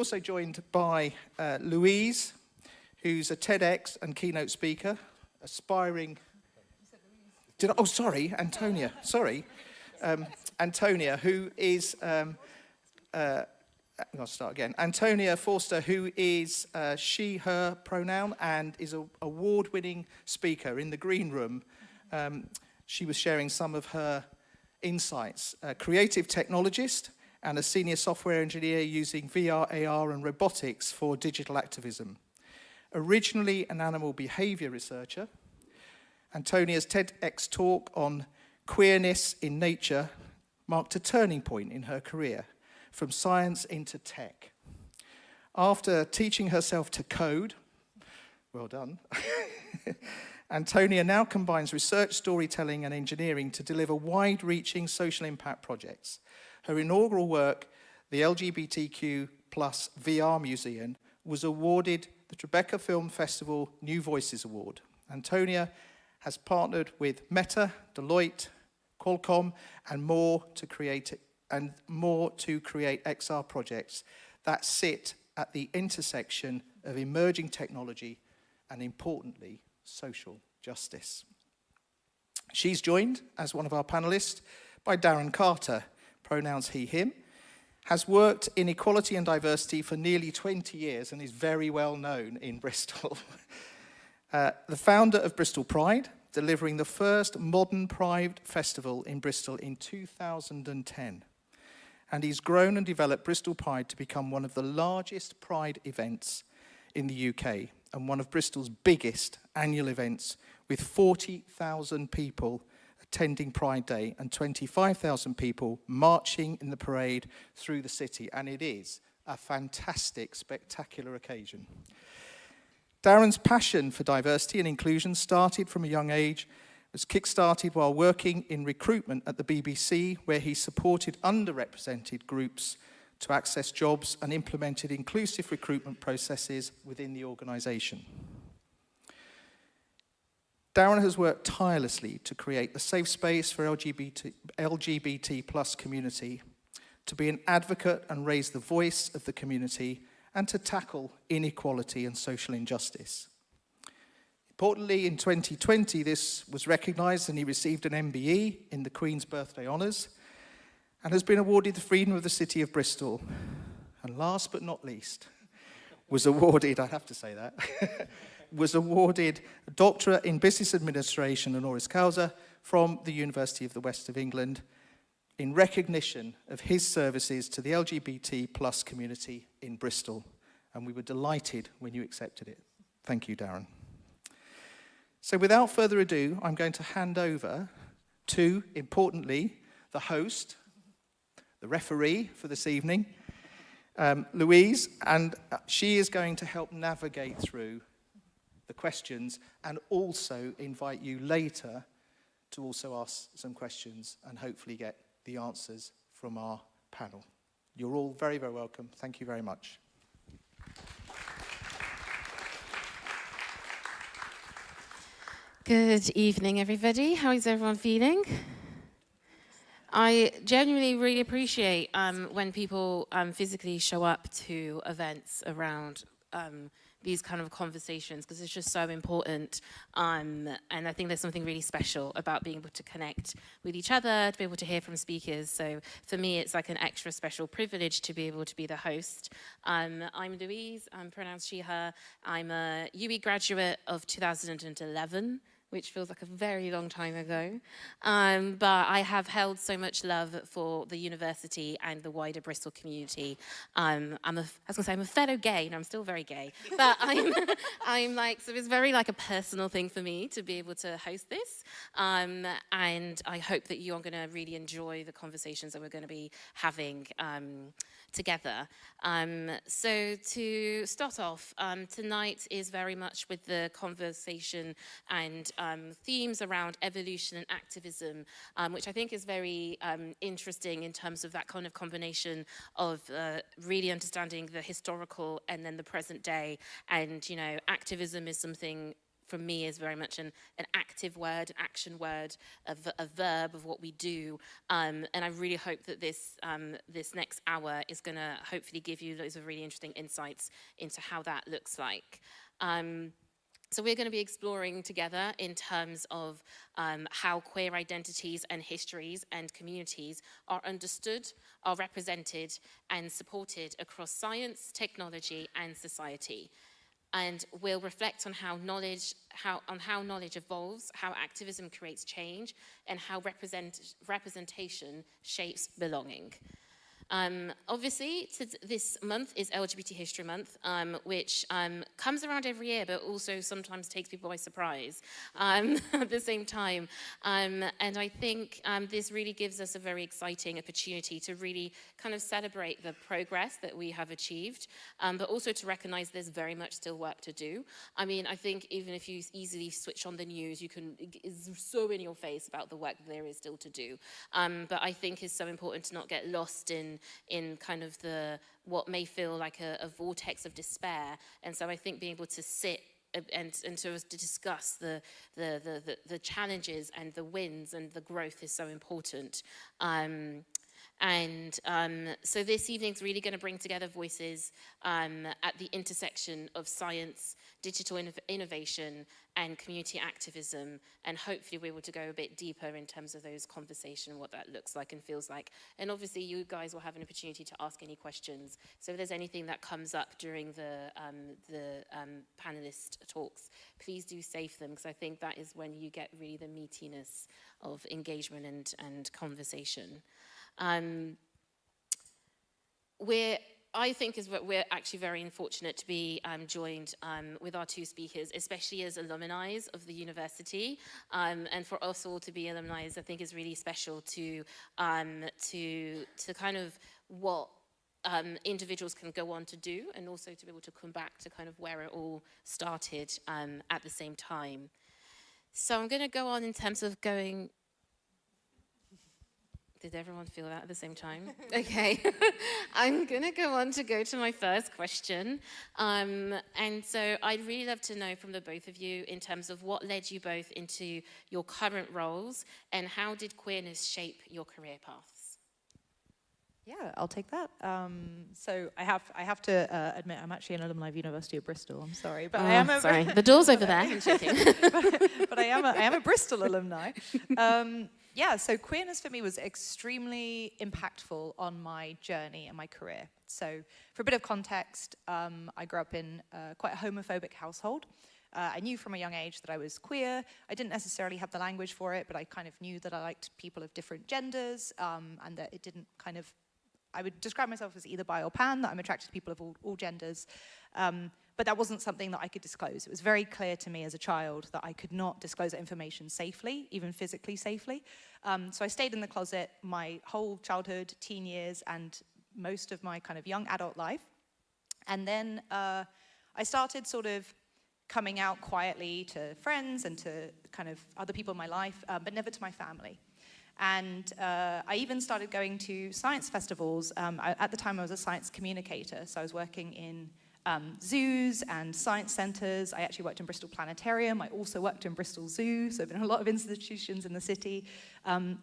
also joined by Louise, who's a TEDx and keynote speaker, aspiring... Antonia, sorry. Antonia, who is... I'll start again. Antonia Forster, who is she, her pronoun, and is an award-winning speaker in the green room. She was sharing some of her insights. A creative technologist and a senior software engineer using VR, AR, and robotics for digital activism. Originally an animal behavior researcher, Antonia's TEDx talk on queerness in nature marked a turning point in her career, from science into tech. After teaching herself to code, well done, Antonia now combines research, storytelling, and engineering to deliver wide-reaching social impact projects. Her inaugural work, the LGBTQ plus VR Museum, was awarded the Tribeca Film Festival New Voices Award. Antonia has partnered with Meta, Deloitte, Qualcomm, and more to create XR projects that sit at the intersection of emerging technology and, importantly, social justice. She's joined as one of our panelists by Daryn Carter, pronouns he, him, has worked in equality and diversity for nearly 20 years and is very well known in Bristol. The founder of Bristol Pride, delivering the first modern Pride festival in Bristol in 2010. And he's grown and developed Bristol Pride to become one of the largest Pride events in the UK and one of Bristol's biggest annual events, with 40,000 people attending Pride Day and 25,000 people marching in the parade through the city. And it is a fantastic, spectacular occasion. Daryn's passion for diversity and inclusion started from a young age. It was kick-started while working in recruitment at the BBC, where he supported underrepresented groups to access jobs and implemented inclusive recruitment processes within the organisation. Daryn has worked tirelessly to create a safe space for LGBT plus community, to be an advocate and raise the voice of the community, and to tackle inequality and social injustice. Importantly, in 2020, this was recognised and he received an MBE in the Queen's Birthday Honours and has been awarded the Freedom of the City of Bristol. And last but not least, was awarded, I have to say that, was awarded a Doctorate in Business Administration honoris causa from the University of the West of England in recognition of his services to the LGBT plus community in Bristol. And we were delighted when you accepted it. Thank you, Daryn. So without further ado, I'm going to hand over to, importantly, the host, the referee for this evening, Louise, and she is going to help navigate through the questions and also invite you later to also ask some questions and hopefully get the answers from our panel. You're all very, very welcome. Thank you very much. Good evening, everybody. How is everyone feeling? I genuinely really appreciate when people physically show up to events around these kind of conversations, because it's just so important. And I think there's something really special about being able to connect with each other, to be able to hear from speakers. So for me, it's like an extra special privilege to be able to be the host. I'm Louise, I'm pronounced she, her. I'm a UE graduate of 2011. Which feels like a very long time ago. But I have held so much love for the university and the wider Bristol community. I'm a fellow gay, and I'm still very gay. But I'm like, so it's very like a personal thing for me to be able to host this. And I hope that you are gonna really enjoy the conversations that we're gonna be having together. So to start off, tonight is very much with the conversation and themes around evolution and activism, which I think is very interesting in terms of that kind of combination of really understanding the historical and then the present day. And, you know, activism is something from me is very much an active word, an action word, a verb of what we do. And I really hope that this next hour is going to hopefully give you loads of really interesting insights into how that looks like. So we're going to be exploring together in terms of how queer identities and histories and communities are understood, are represented and supported across science, technology and society. And we'll reflect on how knowledge evolves, how activism creates change, and how representation shapes belonging. Obviously, this month is LGBT History Month, which comes around every year, but also sometimes takes people by surprise at the same time. And I think this really gives us a very exciting opportunity to really kind of celebrate the progress that we have achieved, but also to recognize there's very much still work to do. I mean, I think even if you easily switch on the news, it's so in your face about the work that there is still to do. But I think it's so important to not get lost in kind of what may feel like a vortex of despair. And so I think being able to sit and to discuss the challenges and the wins and the growth is so important. So this evening's really going to bring together voices at the intersection of science, digital innovation, and community activism, and hopefully we're able to go a bit deeper in terms of those conversations, what that looks like and feels like. And obviously you guys will have an opportunity to ask any questions. So if there's anything that comes up during the panelist talks, please do save them, because I think that is when you get really the meatiness of engagement and conversation. I think we're actually very fortunate to be joined with our two speakers, especially as alumni of the university, and for us all to be alumni, I think is really special to kind of what individuals can go on to do, and also to be able to come back to kind of where it all started at the same time. So I'm going to go on in terms of going. Did everyone feel that at the same time? Okay. I'm going to go on to my first question. And so I'd really love to know from the both of you in terms of what led you both into your current roles, and how did queerness shape your career paths? Yeah, I'll take that. So I have to admit, I'm actually an alumni of University of Bristol. I'm sorry, but I am a sorry. The door's over there. I'm joking. but I am a Bristol alumni. Yeah, so queerness for me was extremely impactful on my journey and my career. So for a bit of context, I grew up in quite a homophobic household. I knew from a young age that I was queer. I didn't necessarily have the language for it, but I kind of knew that I liked people of different genders, and that it didn't kind of, I would describe myself as either bi or pan, that I'm attracted to people of all genders. But that wasn't something that I could disclose. It was very clear to me as a child that I could not disclose that information safely, even physically safely. So I stayed in the closet my whole childhood, teen years, and most of my kind of young adult life. And then I started sort of coming out quietly to friends and to kind of other people in my life, but never to my family. And I even started going to science festivals. At the time, I was a science communicator, so I was working in zoos and science centers. I actually worked in Bristol Planetarium. I also worked in Bristol Zoo, so I've been in a lot of institutions in the city.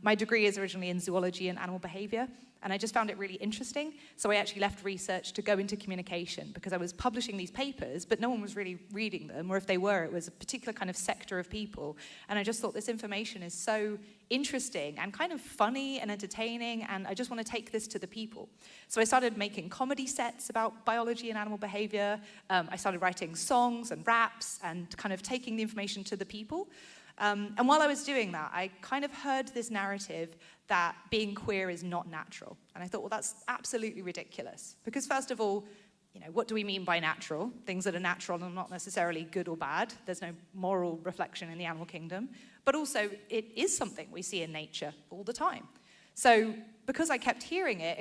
My degree is originally in zoology and animal behavior, and I just found it really interesting. So I actually left research to go into communication, because I was publishing these papers, but no one was really reading them, or if they were, it was a particular kind of sector of people. And I just thought this information is so interesting and kind of funny and entertaining, and I just want to take this to the people. So I started making comedy sets about biology and animal behavior. I started writing songs and raps and kind of taking the information to the people. And while I was doing that, I kind of heard this narrative that being queer is not natural. And I thought, well, that's absolutely ridiculous. Because first of all, you know, what do we mean by natural? Things that are natural are not necessarily good or bad. There's no moral reflection in the animal kingdom. But also, it is something we see in nature all the time. So because I kept hearing it,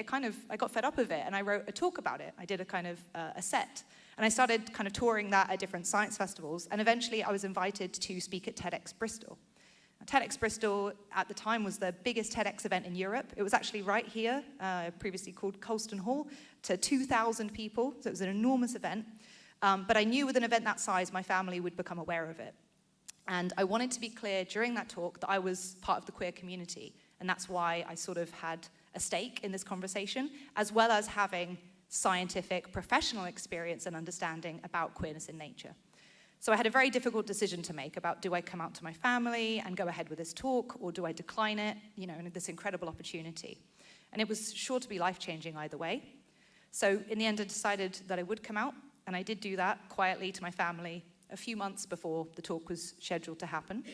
I got fed up of it, and I wrote a talk about it. I did a kind of a set. And I started kind of touring that at different science festivals, and eventually I was invited to speak at TEDx Bristol. Now, TEDx Bristol at the time was the biggest TEDx event in Europe. It was actually right here, previously called Colston Hall, to 2,000 people, so it was an enormous event. But I knew with an event that size, my family would become aware of it. And I wanted to be clear during that talk that I was part of the queer community. And that's why I sort of had a stake in this conversation, as well as having scientific, professional experience and understanding about queerness in nature. So I had a very difficult decision to make about, do I come out to my family and go ahead with this talk, or do I decline it, you know, and this incredible opportunity? And it was sure to be life-changing either way. So in the end, I decided that I would come out, and I did do that quietly to my family a few months before the talk was scheduled to happen.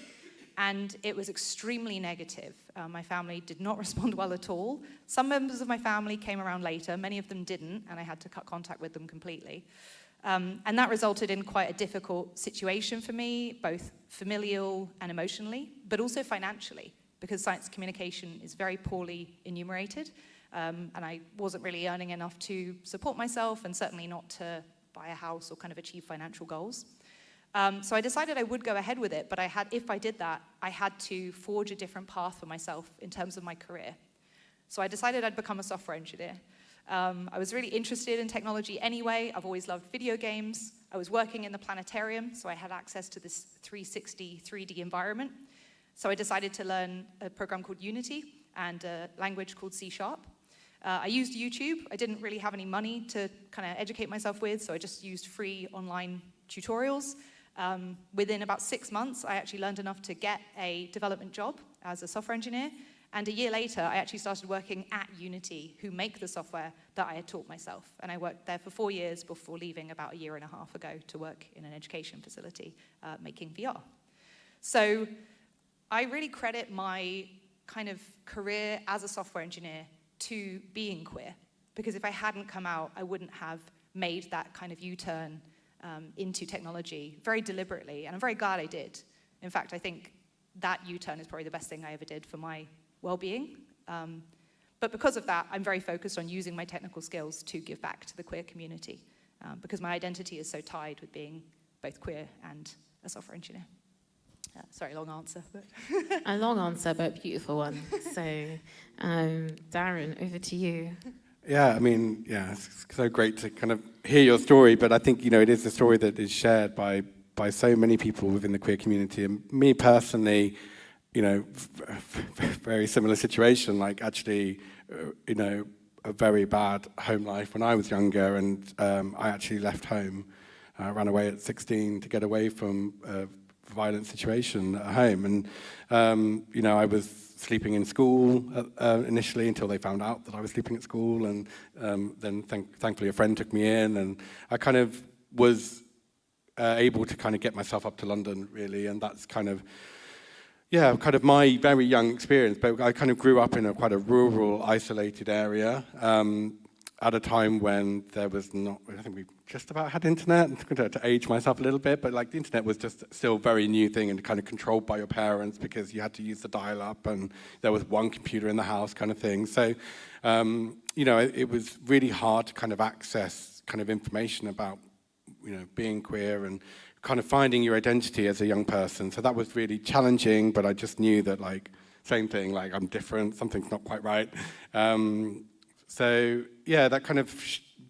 And it was extremely negative. My family did not respond well at all. Some members of my family came around later, many of them didn't, and I had to cut contact with them completely. And that resulted in quite a difficult situation for me, both familial and emotionally, but also financially, because science communication is very poorly enumerated, and I wasn't really earning enough to support myself, and certainly not to buy a house or kind of achieve financial goals. So I decided I would go ahead with it, but if I did that, I had to forge a different path for myself in terms of my career. So I decided I'd become a software engineer. I was really interested in technology anyway. I've always loved video games. I was working in the planetarium, so I had access to this 360 3D environment. So I decided to learn a program called Unity and a language called C#. I used YouTube. I didn't really have any money to kind of educate myself with, so I just used free online tutorials. Within about 6 months, I actually learned enough to get a development job as a software engineer. And a year later, I actually started working at Unity, who make the software that I had taught myself. And I worked there for 4 years before leaving about a year and a half ago to work in an education facility making VR. So I really credit my kind of career as a software engineer to being queer. Because if I hadn't come out, I wouldn't have made that kind of U-turn into technology very deliberately, and I'm very glad I did. In fact, I think that U-turn is probably the best thing I ever did for my well-being. But because of that, I'm very focused on using my technical skills to give back to the queer community, because my identity is so tied with being both queer and a software engineer. Sorry, long answer. But A long answer, but a beautiful one. So, Daryn, over to you. Yeah, I mean, yeah, it's so great to kind of hear your story, but I think, you know, it is a story that is shared by so many people within the queer community. And me personally, you know, very similar situation, like actually, you know, a very bad home life when I was younger, and I actually left home, ran away at 16 to get away from a violent situation at home. And, you know, I was sleeping in school initially until they found out that I was sleeping at school, and then thankfully a friend took me in, and I kind of was able to kind of get myself up to London, really, and that's kind of, yeah, kind of my very young experience. But I kind of grew up in quite a rural, isolated area at a time when there was not, I think we just about had internet, to age myself a little bit, but like the internet was just still a very new thing and kind of controlled by your parents because you had to use the dial-up and there was one computer in the house kind of thing. So, you know, it was really hard to kind of access kind of information about, you know, being queer and kind of finding your identity as a young person. So that was really challenging, but I just knew that, like, same thing, like I'm different, something's not quite right. So yeah, that kind of,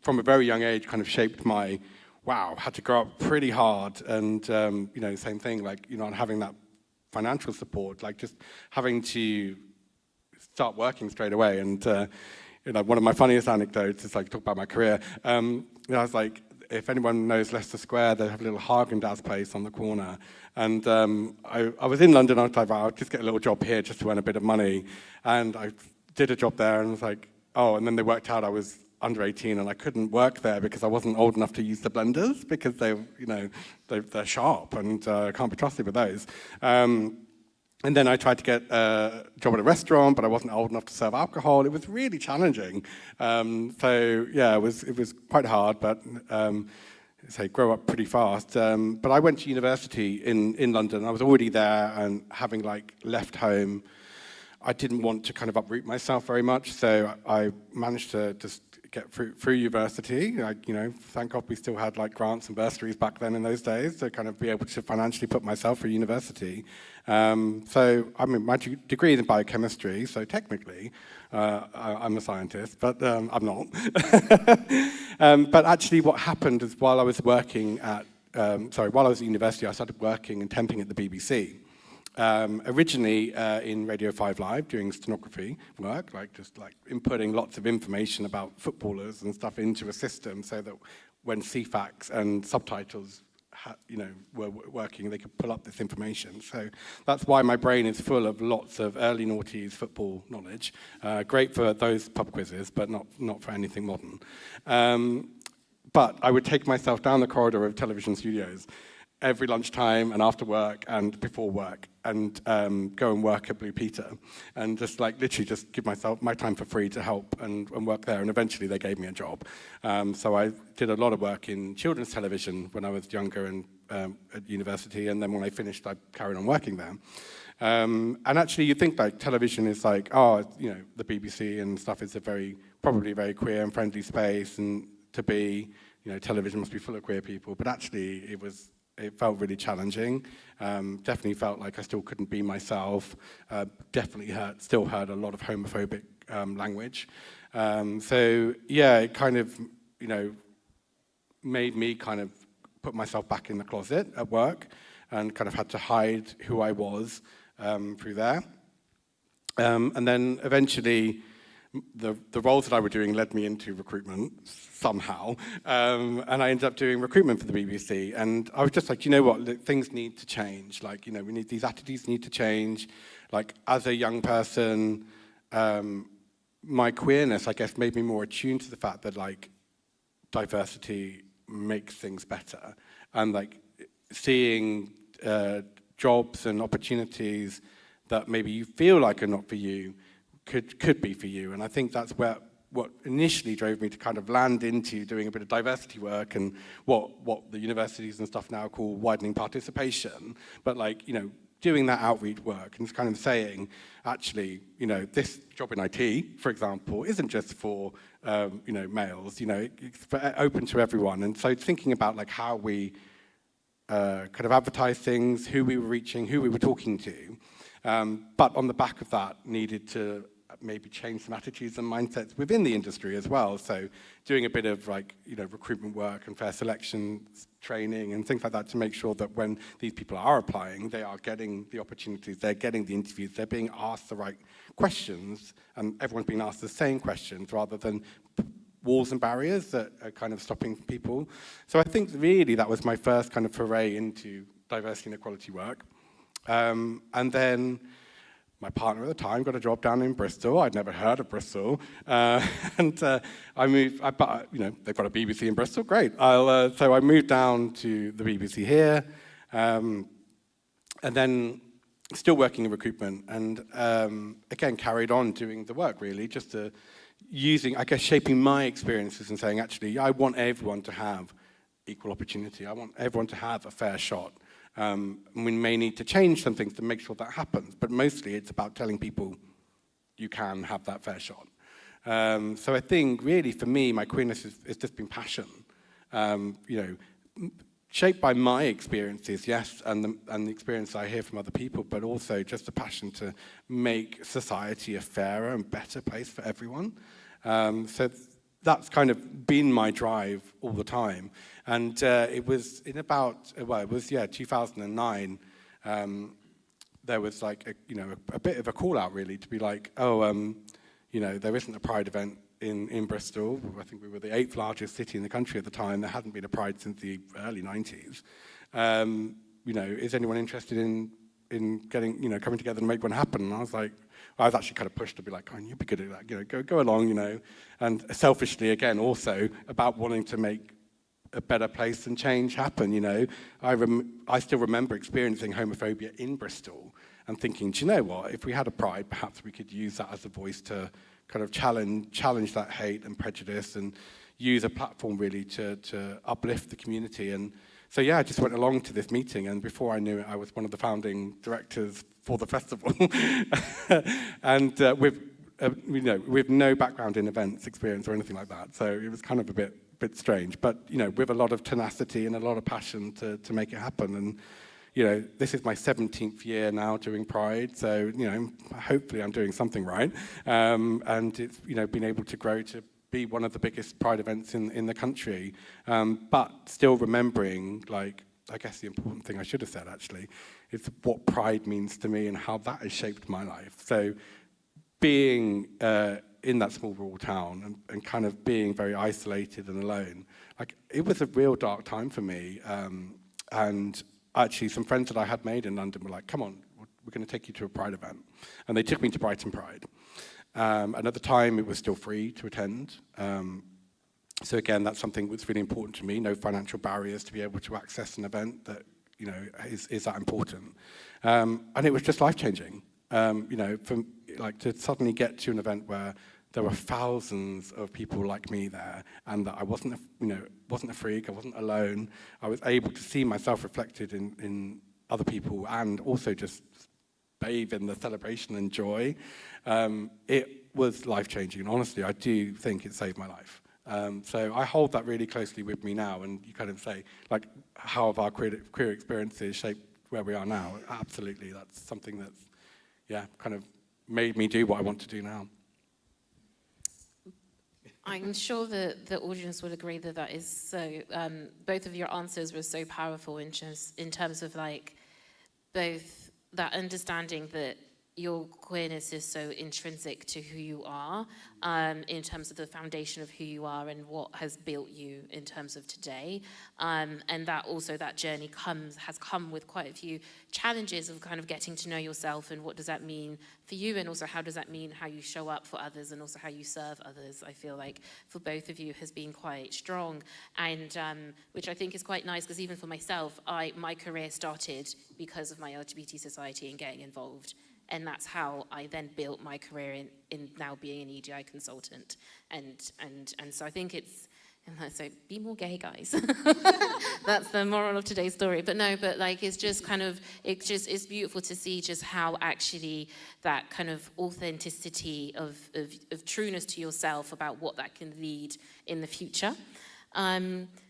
from a very young age, kind of shaped my, wow, had to grow up pretty hard. And, you know, same thing, like, you know, not having that financial support, like just having to start working straight away. And, you know, one of my funniest anecdotes is like, talk about my career. You know, I was like, if anyone knows Leicester Square, they have a little Haagen-Dazs place on the corner. And I was in London, I was like, I'll just get a little job here just to earn a bit of money. And I did a job there and was like, oh, and then they worked out I was under 18 and I couldn't work there because I wasn't old enough to use the blenders because they, you know, they're sharp and can't be trusted with those. And then I tried to get a job at a restaurant, but I wasn't old enough to serve alcohol. It was really challenging. So yeah, it was quite hard, but say grow up pretty fast. But I went to university in London. I was already there, and having like left home, I didn't want to kind of uproot myself very much. So I managed to just get through university. You know, thank God we still had like grants and bursaries back then in those days to kind of be able to financially put myself through university. So I mean, my degree is in biochemistry, so technically I'm a scientist, but I'm not. But actually what happened is while I was working at while I was at university, I started working and temping at the BBC. Originally in Radio 5 Live doing stenography work, just inputting lots of information about footballers and stuff into a system so that when CFAX and subtitles were working, they could pull up this information. So that's why my brain is full of lots of early noughties football knowledge. Great for those pub quizzes, but not for anything modern. But I would take myself down the corridor of television studios every lunchtime and after work and before work and go and work at Blue Peter and just literally just give myself my time for free to help and work there, and eventually they gave me a job. So I did a lot of work in children's television when I was younger and at university, and then when I finished I carried on working there. And actually you think television is the BBC and stuff is probably a very queer and friendly space, and to be, television must be full of queer people, but actually it felt really challenging. Definitely felt like I still couldn't be myself. Definitely still heard a lot of homophobic language. So yeah, it kind of, made me kind of put myself back in the closet at work and kind of had to hide who I was through there. And then eventually, the roles that I was doing led me into recruitment somehow, and I ended up doing recruitment for the BBC. And I was just like, you know what, things need to change. We need these attitudes need to change. As a young person, my queerness, I guess, made me more attuned to the fact that diversity makes things better, and seeing jobs and opportunities that maybe you feel like are not for you could be for you. And I think that's what initially drove me to kind of land into doing a bit of diversity work and what the universities and stuff now call widening participation. But doing that outreach work and kind of saying, actually, this job in IT, for example, isn't just for males. It's open to everyone. And so thinking about how we kind of advertise things, who we were reaching, who we were talking to. But on the back of that, needed to maybe change some attitudes and mindsets within the industry as well. So doing a bit of recruitment work and fair selection training and things like that to make sure that when these people are applying, they are getting the opportunities, they're getting the interviews, they're being asked the right questions, and everyone's being asked the same questions rather than walls and barriers that are kind of stopping people. So I think really that was my first kind of foray into diversity and equality work. And then my partner at the time got a job down in Bristol. I'd never heard of Bristol. And I moved, they've got a BBC in Bristol, great. So I moved down to the BBC here, and then still working in recruitment, and again, carried on doing the work really, just shaping my experiences and saying, actually, I want everyone to have equal opportunity. I want everyone to have a fair shot. We may need to change some things to make sure that happens, but mostly it's about telling people you can have that fair shot. So I think really for me, my queerness has just been passion. Shaped by my experiences, yes, and the experience I hear from other people, but also just a passion to make society a fairer and better place for everyone. So that's kind of been my drive all the time. And it was in 2009, there was a bit of a call out really to be there isn't a Pride event in Bristol. I think we were the 8th largest city in the country at the time. There hadn't been a Pride since the early 90s. Is anyone interested in getting, coming together and make one happen? And I was actually kind of pushed to be oh, you'd be good at that, go along, and selfishly again also about wanting to make a better place and change happen, I still remember experiencing homophobia in Bristol and thinking, do you know what, if we had a Pride, perhaps we could use that as a voice to kind of challenge that hate and prejudice and use a platform really to uplift the community. And so yeah, I just went along to this meeting, and before I knew it, I was one of the founding directors for the festival. And with no background in events experience or anything like that. So it was kind of a bit strange, but with a lot of tenacity and a lot of passion to make it happen. And this is my 17th year now doing Pride, so hopefully I'm doing something right. And it's been able to grow to be one of the biggest Pride events in the country, but still remembering, like, I guess the important thing I should have said actually, is what Pride means to me and how that has shaped my life. So being in that small rural town and kind of being very isolated and alone, like, it was a real dark time for me. And actually some friends that I had made in London were like, come on, we're going to take you to a Pride event. And they took me to Brighton Pride. And at the time, it was still free to attend. So again, that's something that's really important to me. No financial barriers to be able to access an event that, you know, is that important. And it was just life-changing. You know, from like to suddenly get to an event where there were thousands of people like me there, and that I wasn't, wasn't a freak. I wasn't alone. I was able to see myself reflected in other people, and also just bathe in the celebration and joy. It was life-changing, and honestly, I do think it saved my life. So I hold that really closely with me now, and you kind of say, like, how have our queer experiences shaped where we are now? Absolutely, that's something that's, yeah, kind of made me do what I want to do now. I'm sure that the audience would agree that that is so. Both of your answers were so powerful in terms of, like, both that understanding that your queerness is so intrinsic to who you are, in terms of the foundation of who you are and what has built you in terms of today, and that also that journey has come with quite a few challenges of kind of getting to know yourself and what does that mean for you, and also how does that mean how you show up for others and also how you serve others. I feel like for both of you has been quite strong, and which I think is quite nice, because even for myself, my career started because of my LGBT society and getting involved. And that's how I then built my career in now being an EDI consultant. And so I think it's, so be more gay, guys. That's the moral of today's story. But no, but like, it's just kind of, it's beautiful to see just how actually that kind of authenticity of trueness to yourself about what that can lead in the future.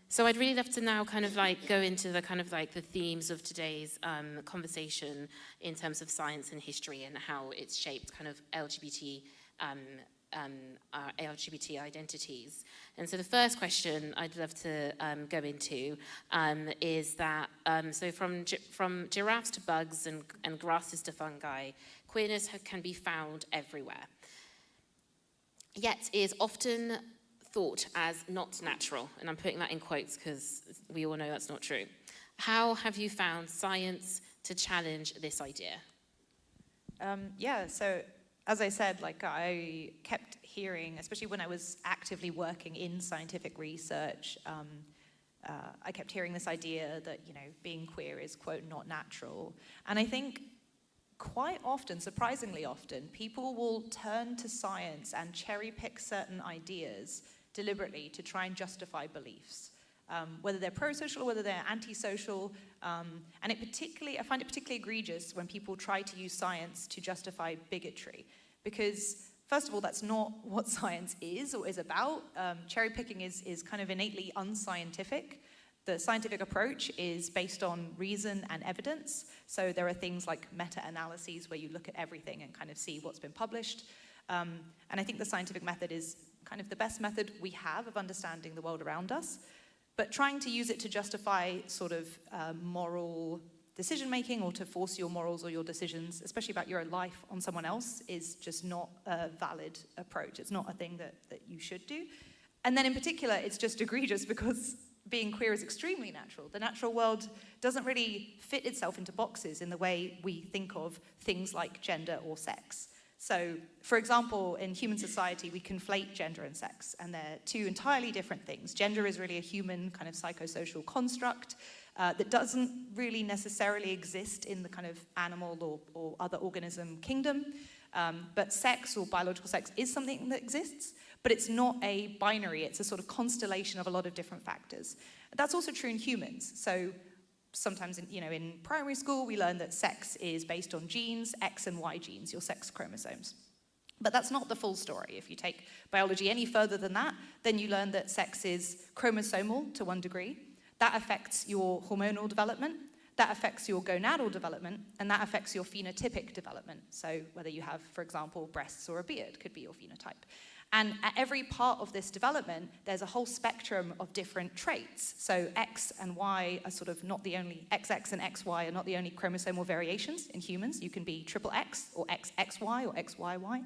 So I'd really love to now kind of like go into the kind of like the themes of today's conversation in terms of science and history and how it's shaped kind of LGBT identities. And so the first question I'd love to go into is that, so from giraffes to bugs and grasses to fungi, queerness can be found everywhere. Yet is often thought as not natural, and I'm putting that in quotes because we all know that's not true. How have you found science to challenge this idea? Yeah, so as I said, like, I kept hearing, especially when I was actively working in scientific research, I kept hearing this idea that, you know, being queer is, quote, not natural. And I think quite often, surprisingly often, people will turn to science and cherry pick certain ideas deliberately to try and justify beliefs, whether they're pro-social or whether they're anti-social. And I find it particularly egregious when people try to use science to justify bigotry, because first of all, that's not what science is or is about. Cherry picking is kind of innately unscientific. The scientific approach is based on reason and evidence. So there are things like meta-analyses where you look at everything and kind of see what's been published. And I think the scientific method is kind of the best method we have of understanding the world around us. But trying to use it to justify sort of moral decision-making or to force your morals or your decisions, especially about your own life, on someone else is just not a valid approach. It's not a thing that you should do. And then in particular, it's just egregious because being queer is extremely natural. The natural world doesn't really fit itself into boxes in the way we think of things like gender or sex. So, for example, in human society, we conflate gender and sex, and they're two entirely different things. Gender is really a human kind of psychosocial construct that doesn't really necessarily exist in the kind of animal or other organism kingdom. But sex or biological sex is something that exists, but it's not a binary. It's a sort of constellation of a lot of different factors. That's also true in humans. So sometimes in primary school, we learn that sex is based on genes, X and Y genes, your sex chromosomes. But that's not the full story. If you take biology any further than that, then you learn that sex is chromosomal to one degree. That affects your hormonal development, that affects your gonadal development, and that affects your phenotypic development. So whether you have, for example, breasts or a beard could be your phenotype. And at every part of this development, there's a whole spectrum of different traits. So X and Y are sort of not the only, XX and XY are not the only chromosomal variations in humans. You can be triple X or XXY or XYY.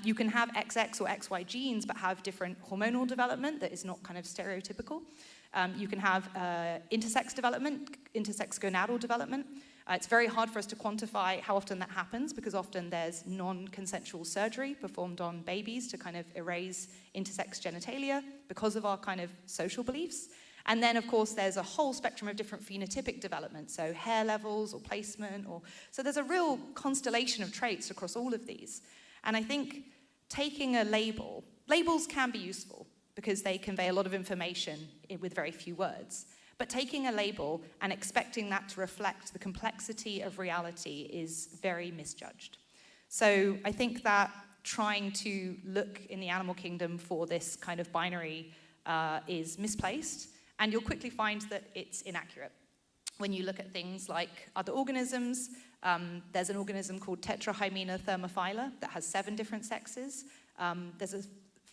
You can have XX or XY genes, but have different hormonal development that is not kind of stereotypical. You can have intersex development, intersex gonadal development. It's very hard for us to quantify how often that happens because often there's non-consensual surgery performed on babies to kind of erase intersex genitalia because of our kind of social beliefs. And then, of course, there's a whole spectrum of different phenotypic development, so hair levels or placement. So there's a real constellation of traits across all of these. And I think taking a label, labels can be useful because they convey a lot of information with very few words. But taking a label and expecting that to reflect the complexity of reality is very misjudged. So I think that trying to look in the animal kingdom for this kind of binary is misplaced, and you'll quickly find that it's inaccurate. When you look at things like other organisms, there's an organism called Tetrahymena thermophylla that has 7 different sexes. There's a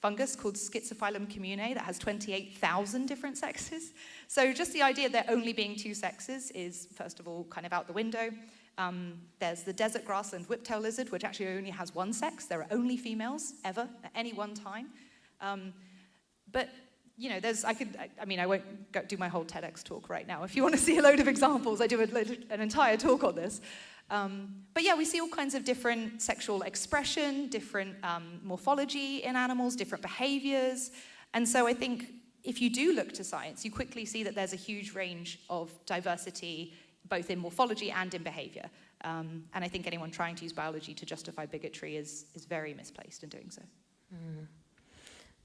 fungus called Schizophilum commune that has 28,000 different sexes. So just the idea there only being 2 sexes is, first of all, kind of out the window. There's the desert grassland whiptail lizard, which actually only has 1 sex. There are only females, ever, at any one time. But, you know, I won't do my whole TEDx talk right now. If you want to see a load of examples, I do an entire talk on this. But yeah, we see all kinds of different sexual expression, different morphology in animals, different behaviors. And so I think if you do look to science, you quickly see that there's a huge range of diversity, both in morphology and in behavior. And I think anyone trying to use biology to justify bigotry is very misplaced in doing so. Mm.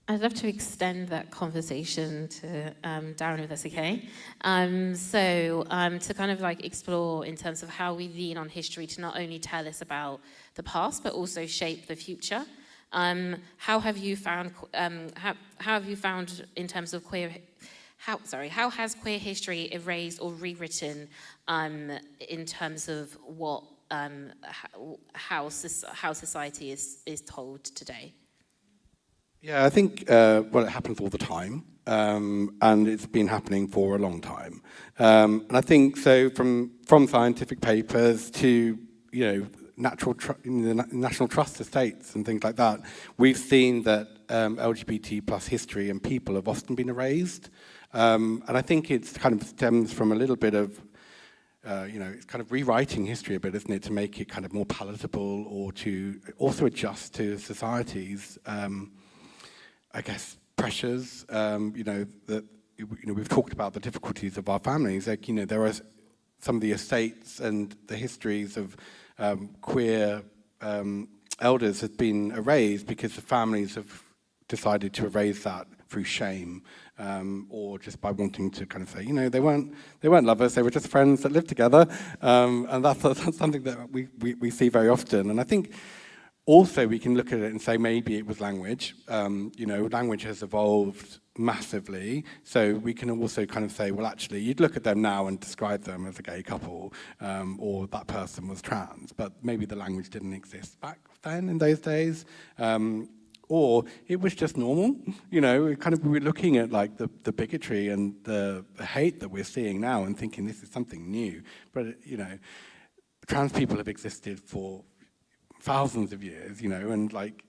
I'd love to extend that conversation to Daryn, if that's okay. To kind of like explore in terms of how we lean on history to not only tell us about the past, but also shape the future. How have you found in terms of how has queer history erased or rewritten in terms of what how society is told today? Yeah, I think, it happens all the time, and it's been happening for a long time. And I think, so from scientific papers to, national trust estates and things like that, we've seen that LGBT plus history and people have often been erased. And I think it's kind of stems from a little bit of, it's kind of rewriting history a bit, isn't it, to make it kind of more palatable or to also adjust to society's I guess, pressures, that, we've talked about the difficulties of our families. Like, there are some of the estates and the histories of queer elders have been erased because the families have decided to erase that through shame, or just by wanting to kind of say, they weren't lovers, they were just friends that lived together. And that's something that we see very often. And I think also, we can look at it and say maybe it was language. Language has evolved massively, so we can also kind of say, well, actually, you'd look at them now and describe them as a gay couple, or that person was trans, but maybe the language didn't exist back then in those days, or it was just normal. We're looking at like the bigotry and the hate that we're seeing now and thinking this is something new, but trans people have existed for thousands of years, and like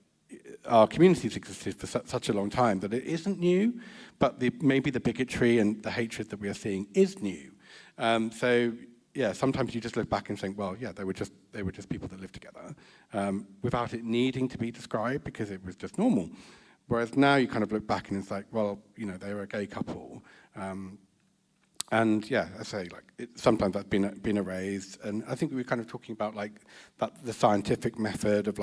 our communities existed for such a long time that it isn't new, but maybe the bigotry and the hatred that we are seeing is new. Sometimes you just look back and think, well, yeah, they were just people that lived together, without it needing to be described because it was just normal. Whereas now you kind of look back and it's like, well, they were a gay couple. And yeah, I say sometimes that's been erased, and I think we were kind of talking about the scientific method of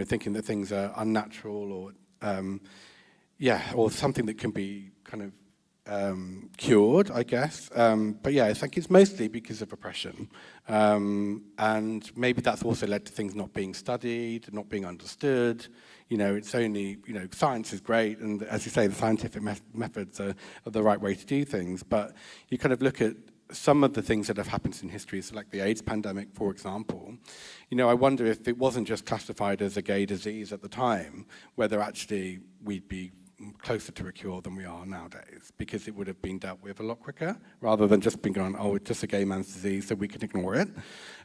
thinking that things are unnatural or something that can be kind of cured, I guess. But yeah, it's mostly because of oppression, and maybe that's also led to things not being studied, not being understood. It's only, science is great, and as you say, the scientific methods are the right way to do things, but you kind of look at some of the things that have happened in history, so like the AIDS pandemic, for example, you know, I wonder if it wasn't just classified as a gay disease at the time, whether actually we'd be closer to a cure than we are nowadays, because it would have been dealt with a lot quicker, rather than just being going, oh, it's just a gay man's disease, so we can ignore it.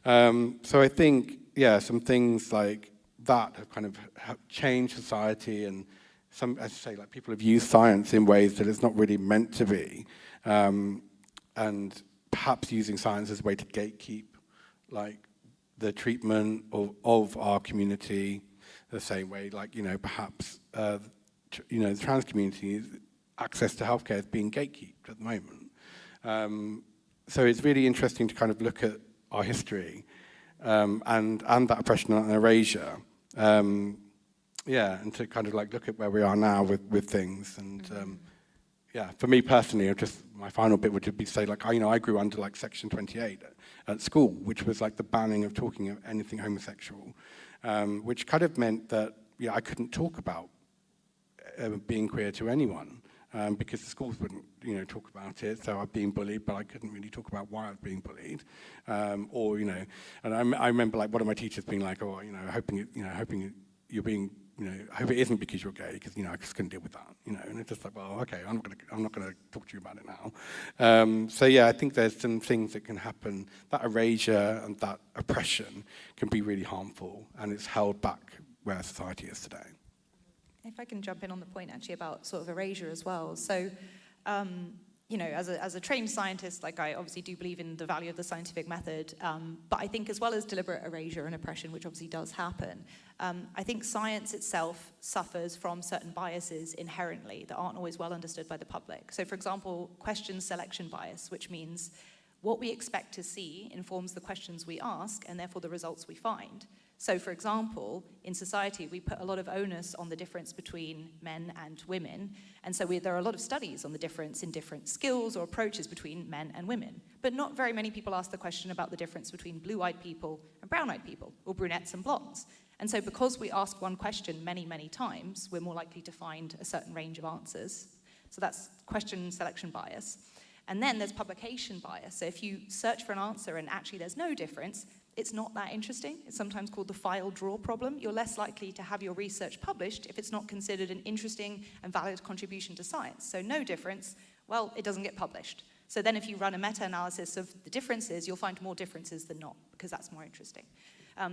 So I think, yeah, some things like that have kind of changed society, and some, as I say, like people have used science in ways that it's not really meant to be, and perhaps using science as a way to gatekeep, like the treatment of our community, the same way, like, you know, perhaps, you know, the trans community's access to healthcare is being gatekeeped at the moment. So it's really interesting to kind of look at our history and that oppression and erasure. Yeah, and to kind of like look at where we are now with things. And yeah, for me personally, my final bit would be to say, like, you know, I grew under like Section 28 at school, which was like the banning of talking of anything homosexual, which kind of meant that, yeah, I couldn't talk about being queer to anyone, because the schools wouldn't, you know, talk about it. So I've been bullied, but I couldn't really talk about why I was being bullied, or, you know, and I remember like one of my teachers being like, oh, you know, hoping you're being, you know, I hope it isn't because you're gay, because, you know, I just couldn't deal with that, you know. And it's just like, well, okay, I'm not gonna talk to you about it now. So yeah, I think there's some things that can happen. That erasure and that oppression can be really harmful, and it's held back where society is today. If I can jump in on the point actually about sort of erasure as well. So, you know, as a trained scientist, like I obviously do believe in the value of the scientific method, but I think as well as deliberate erasure and oppression, which obviously does happen, I think science itself suffers from certain biases inherently that aren't always well understood by the public. So for example, question selection bias, which means what we expect to see informs the questions we ask and therefore the results we find. So for example, in society, we put a lot of onus on the difference between men and women. And so there are a lot of studies on the difference in different skills or approaches between men and women. But not very many people ask the question about the difference between blue-eyed people and brown-eyed people, or brunettes and blondes. And so because we ask one question many, many times, we're more likely to find a certain range of answers. So that's question selection bias. And then there's publication bias. So if you search for an answer and actually there's no difference, it's not that interesting. It's sometimes called the file draw problem. You're less likely to have your research published if it's not considered an interesting and valid contribution to science. So no difference, well, it doesn't get published. So then if you run a meta-analysis of the differences, you'll find more differences than not, because that's more interesting.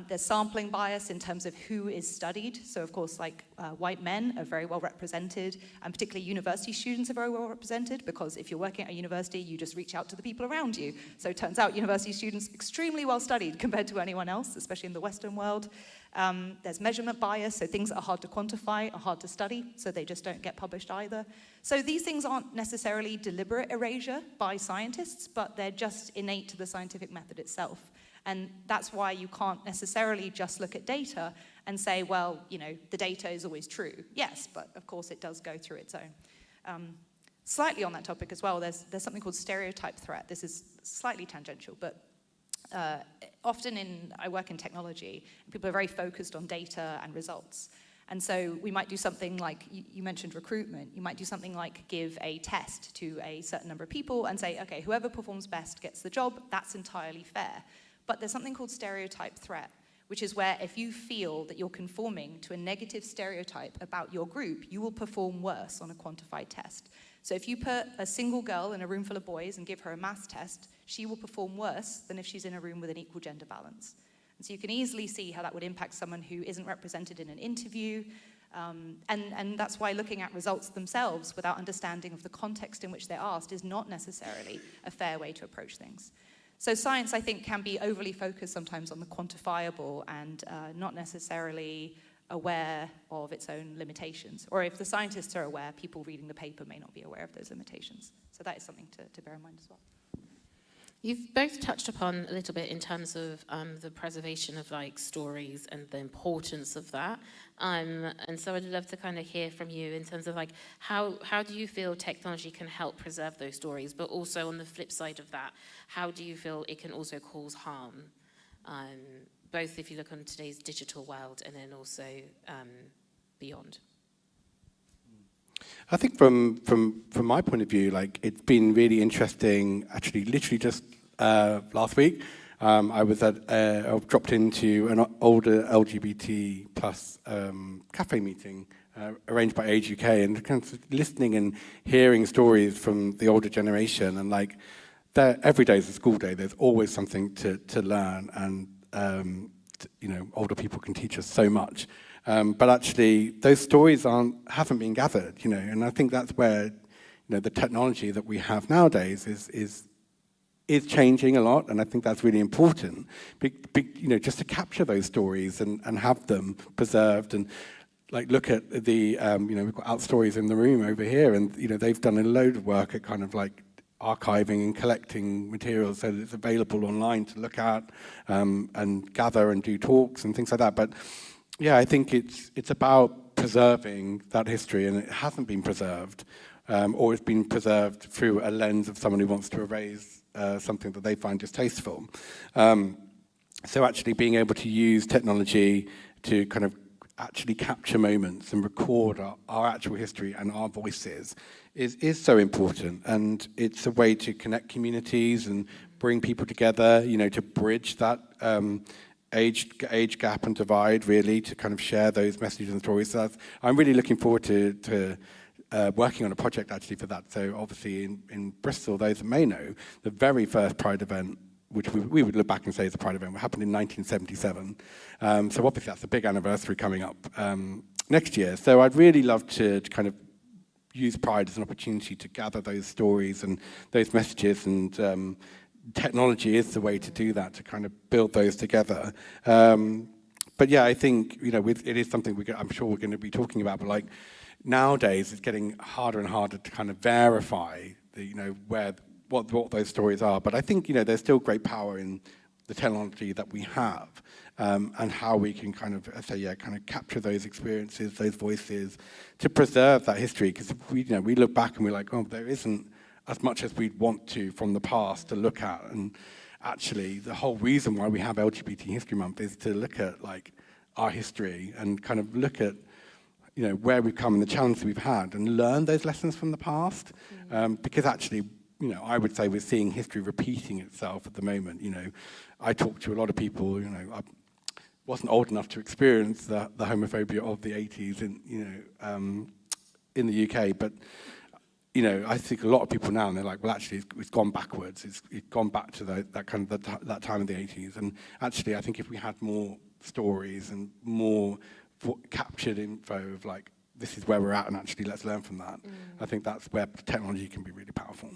There's sampling bias in terms of who is studied. So of course, like white men are very well represented, and particularly university students are very well represented, because if you're working at a university, you just reach out to the people around you. So it turns out university students extremely well studied compared to anyone else, especially in the Western world. There's measurement bias, so things that are hard to quantify are hard to study, so they just don't get published either. So these things aren't necessarily deliberate erasure by scientists, but they're just innate to the scientific method itself. And that's why you can't necessarily just look at data and say, well, you know, the data is always true. Yes, but of course it does go through its own. Slightly on that topic as well, there's something called stereotype threat. This is slightly tangential, but often I work in technology, and people are very focused on data and results. And so we might do something like, you mentioned recruitment, you might do something like give a test to a certain number of people and say, okay, whoever performs best gets the job, that's entirely fair. But there's something called stereotype threat, which is where if you feel that you're conforming to a negative stereotype about your group, you will perform worse on a quantified test. So if you put a single girl in a room full of boys and give her a maths test, she will perform worse than if she's in a room with an equal gender balance. And so you can easily see how that would impact someone who isn't represented in an interview. And that's why looking at results themselves without understanding of the context in which they're asked is not necessarily a fair way to approach things. So science, I think, can be overly focused sometimes on the quantifiable and not necessarily aware of its own limitations. Or if the scientists are aware, people reading the paper may not be aware of those limitations. So that is something to bear in mind as well. You've both touched upon a little bit in terms of the preservation of like stories and the importance of that. And so I'd love to kind of hear from you in terms of like how do you feel technology can help preserve those stories, but also on the flip side of that, how do you feel it can also cause harm? Both if you look on today's digital world and then also beyond. I think from my point of view, like it's been really interesting. Actually, literally just last week, I dropped into an older LGBT plus cafe meeting arranged by Age UK, and kind of listening and hearing stories from the older generation, and like every day is a school day. There's always something to learn, and older people can teach us so much. But actually, those stories haven't been gathered, and I think that's where, the technology that we have nowadays is changing a lot, and I think that's really important. Just to capture those stories and have them preserved, and like look at the, we've got Out Stories in the room over here, and they've done a load of work at kind of like archiving and collecting materials so that it's available online to look at and gather and do talks and things like that. But yeah, I think it's about preserving that history, and it hasn't been preserved, or it's been preserved through a lens of someone who wants to erase something that they find distasteful. So actually being able to use technology to kind of actually capture moments and record our actual history and our voices is so important, and it's a way to connect communities and bring people together, to bridge that age gap and divide, really, to kind of share those messages and stories. So I'm really looking forward to working on a project actually for that. So obviously in Bristol, those that may know, the very first Pride event, which we would look back and say is a Pride event, happened in 1977. So obviously that's a big anniversary coming up next year. So I'd really love to kind of use Pride as an opportunity to gather those stories and those messages, and technology is the way to do that, to kind of build those together. But yeah, I think, it is something I'm sure we're going to be talking about, but like nowadays it's getting harder and harder to kind of verify what those stories are. But I think, there's still great power in the technology that we have, and how we can kind of capture those experiences, those voices, to preserve that history. Because we look back and we're like, oh, there isn't as much as we'd want to from the past to look at. And actually, the whole reason why we have LGBT History Month is to look at like our history and kind of look at where we've come and the challenges we've had, and learn those lessons from the past. Because actually, I would say we're seeing history repeating itself at the moment. I talk to a lot of people, I wasn't old enough to experience the homophobia of the 80s in the UK, but I think a lot of people now, and they're like, well, actually, it's gone backwards. It's gone back to that time of the 80s. And actually, I think if we had more stories and more captured info of like, this is where we're at, and actually let's learn from that. I think that's where technology can be really powerful.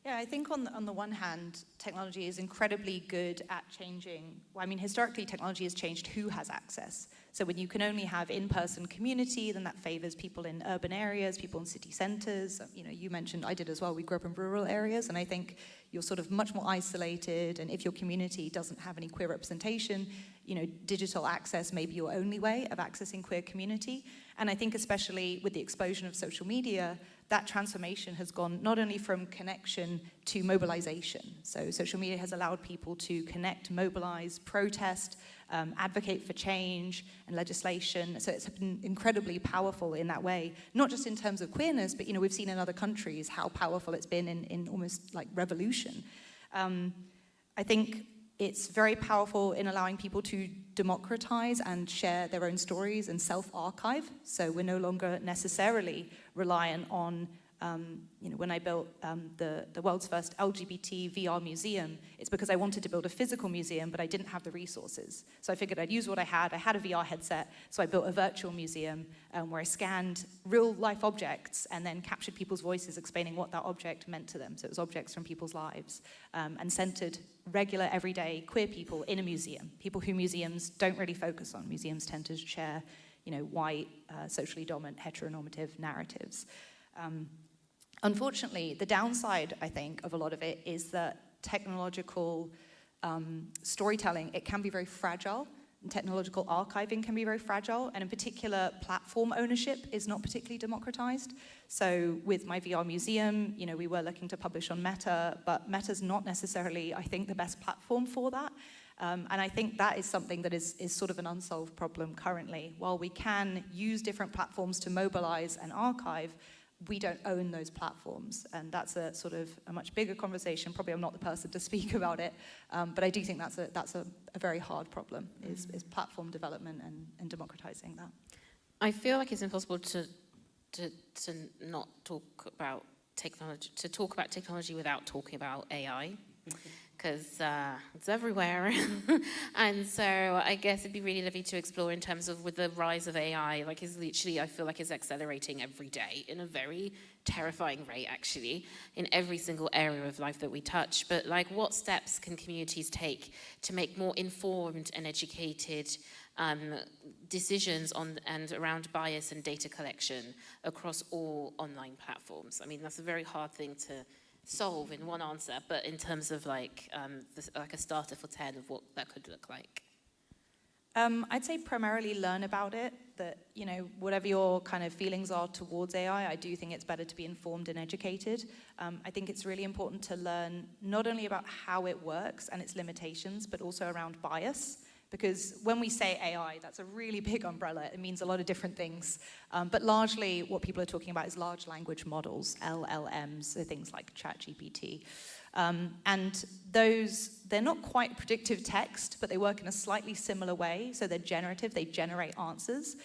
Yeah, I think on the one hand, technology is incredibly good at changing. Well, I mean, historically, technology has changed who has access. So when you can only have in-person community, then that favors people in urban areas, people in city centers. You mentioned, I did as well, we grew up in rural areas, and I think you're sort of much more isolated, and if your community doesn't have any queer representation, digital access may be your only way of accessing queer community. And I think especially with the explosion of social media, that transformation has gone not only from connection to mobilization. So social media has allowed people to connect, mobilize, protest, advocate for change and legislation. So it's been incredibly powerful in that way, not just in terms of queerness, but we've seen in other countries how powerful it's been in almost like revolution. I think it's very powerful in allowing people to democratize and share their own stories and self-archive. So we're no longer necessarily reliant on, when I built the world's first LGBT VR museum, it's because I wanted to build a physical museum, but I didn't have the resources. So I figured I'd use what I had. I had a VR headset, so I built a virtual museum where I scanned real-life objects and then captured people's voices explaining what that object meant to them. So it was objects from people's lives, and centered regular, everyday queer people in a museum, people who museums don't really focus on. Museums tend to share, white, socially dominant, heteronormative narratives. Unfortunately, the downside, I think, of a lot of it is that technological storytelling, it can be very fragile, and technological archiving can be very fragile, and in particular, platform ownership is not particularly democratized. So with my VR museum, we were looking to publish on Meta, but Meta's not necessarily, I think, the best platform for that. And I think that is something that is sort of an unsolved problem currently. While we can use different platforms to mobilize and archive, we don't own those platforms. And that's a sort of a much bigger conversation. Probably I'm not the person to speak about it, but I do think that's a very hard problem, is platform development and democratizing that. I feel like it's impossible to not talk about technology, to talk about technology without talking about AI, because it's everywhere. And so I guess it'd be really lovely to explore in terms of with the rise of AI, like it's literally, I feel like it's accelerating every day in a very terrifying rate, actually, in every single area of life that we touch. But like, what steps can communities take to make more informed and educated decisions on and around bias and data collection across all online platforms? I mean, that's a very hard thing to solve in one answer, but in terms of like like a starter for 10 of what that could look like. I'd say primarily learn about it, that, you know, whatever your kind of feelings are towards AI, I do think it's better to be informed and educated. I think it's really important to learn not only about how it works and its limitations, but also around bias. Because when we say AI, that's a really big umbrella. It means a lot of different things. But largely what people are talking about is large language models, LLMs, so things like ChatGPT. And those, they're not quite predictive text, but they work in a slightly similar way. So they're generative, they generate answers.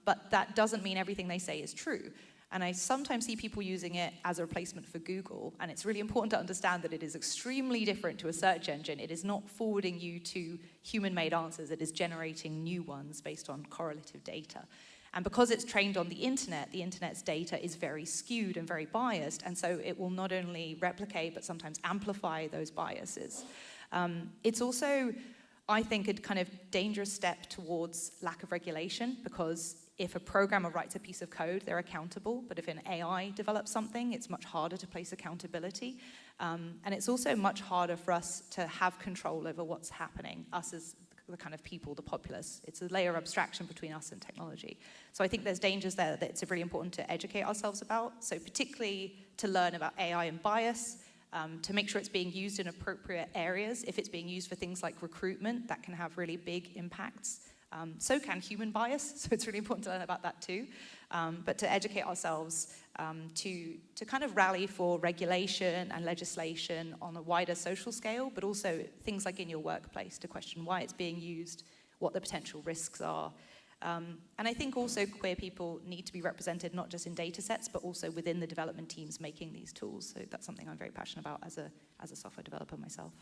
But that doesn't mean everything they say is true. And I sometimes see people using it as a replacement for Google. And it's really important to understand that it is extremely different to a search engine. It is not forwarding you to human-made answers. It is generating new ones based on correlative data. And because it's trained on the internet's data is very skewed and very biased. And so it will not only replicate, but sometimes amplify those biases. It's also, I think, a kind of dangerous step towards lack of regulation, because if a programmer writes a piece of code, they're accountable. But if an AI develops something, it's much harder to place accountability. And it's also much harder for us to have control over what's happening, us as the kind of people, the populace. It's a layer of abstraction between us and technology. So I think there's dangers there that it's really important to educate ourselves about. So particularly to learn about AI and bias, to make sure it's being used in appropriate areas. If it's being used for things like recruitment, that can have really big impacts. So can human bias, so it's really important to learn about that too. But to educate ourselves, to kind of rally for regulation and legislation on a wider social scale, but also things like in your workplace, to question why it's being used, what the potential risks are. And I think also queer people need to be represented not just in data sets, but also within the development teams making these tools. So that's something I'm very passionate about as a software developer myself.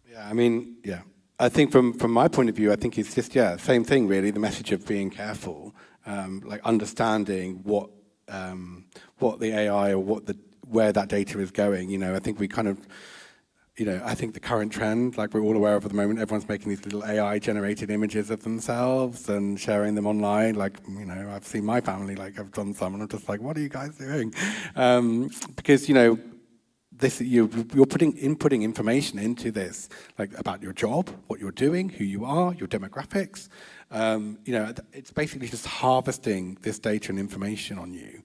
Yeah, I mean, yeah. I think from my point of view, I think it's just, yeah, same thing really, the message of being careful, like understanding what the AI or where that data is going. You know, I think we kind of, you know, I think the current trend, like we're all aware of at the moment, everyone's making these little AI-generated images of themselves and sharing them online. Like, you know, I've seen my family, like I've done some, and I'm just like, what are you guys doing? Because, you know, you're inputting information into this, like about your job, what you're doing, who you are, your demographics. You know, it's basically just harvesting this data and information on you,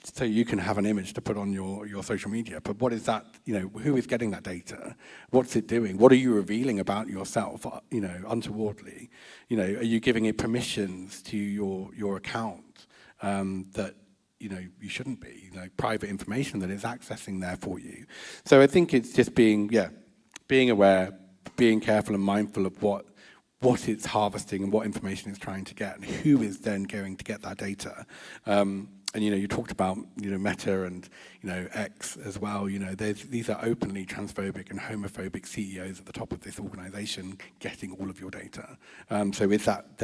so you can have an image to put on your social media. But what is that? You know, who is getting that data? What's it doing? What are you revealing about yourself? You know, untowardly. You know, are you giving it permissions to your account that, you know, you shouldn't be, you know, private information that is accessing there for you. So I think it's just being aware, being careful and mindful of what it's harvesting and what information it's trying to get, and who is then going to get that data. And, you know, you talked about, you know, Meta and, you know, X as well. You know, these are openly transphobic and homophobic CEOs at the top of this organization getting all of your data. So is that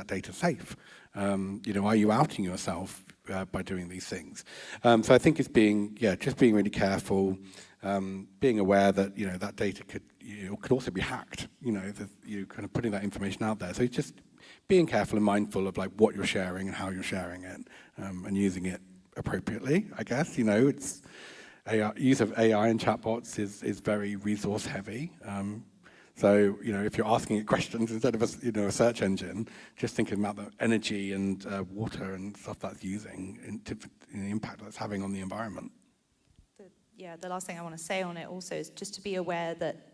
data safe? You know, are you outing yourself by doing these things? So I think it's just being really careful, being aware that, you know, that data could also be hacked. You know, you kind of putting that information out there. So it's just being careful and mindful of like what you're sharing and how you're sharing it, and using it appropriately. I guess, you know, it's use of AI and chatbots is very resource heavy. So, you know, if you're asking it questions instead of a search engine, just thinking about the energy and water and stuff that's using and the impact that's having on the environment. The last thing I want to say on it also is just to be aware that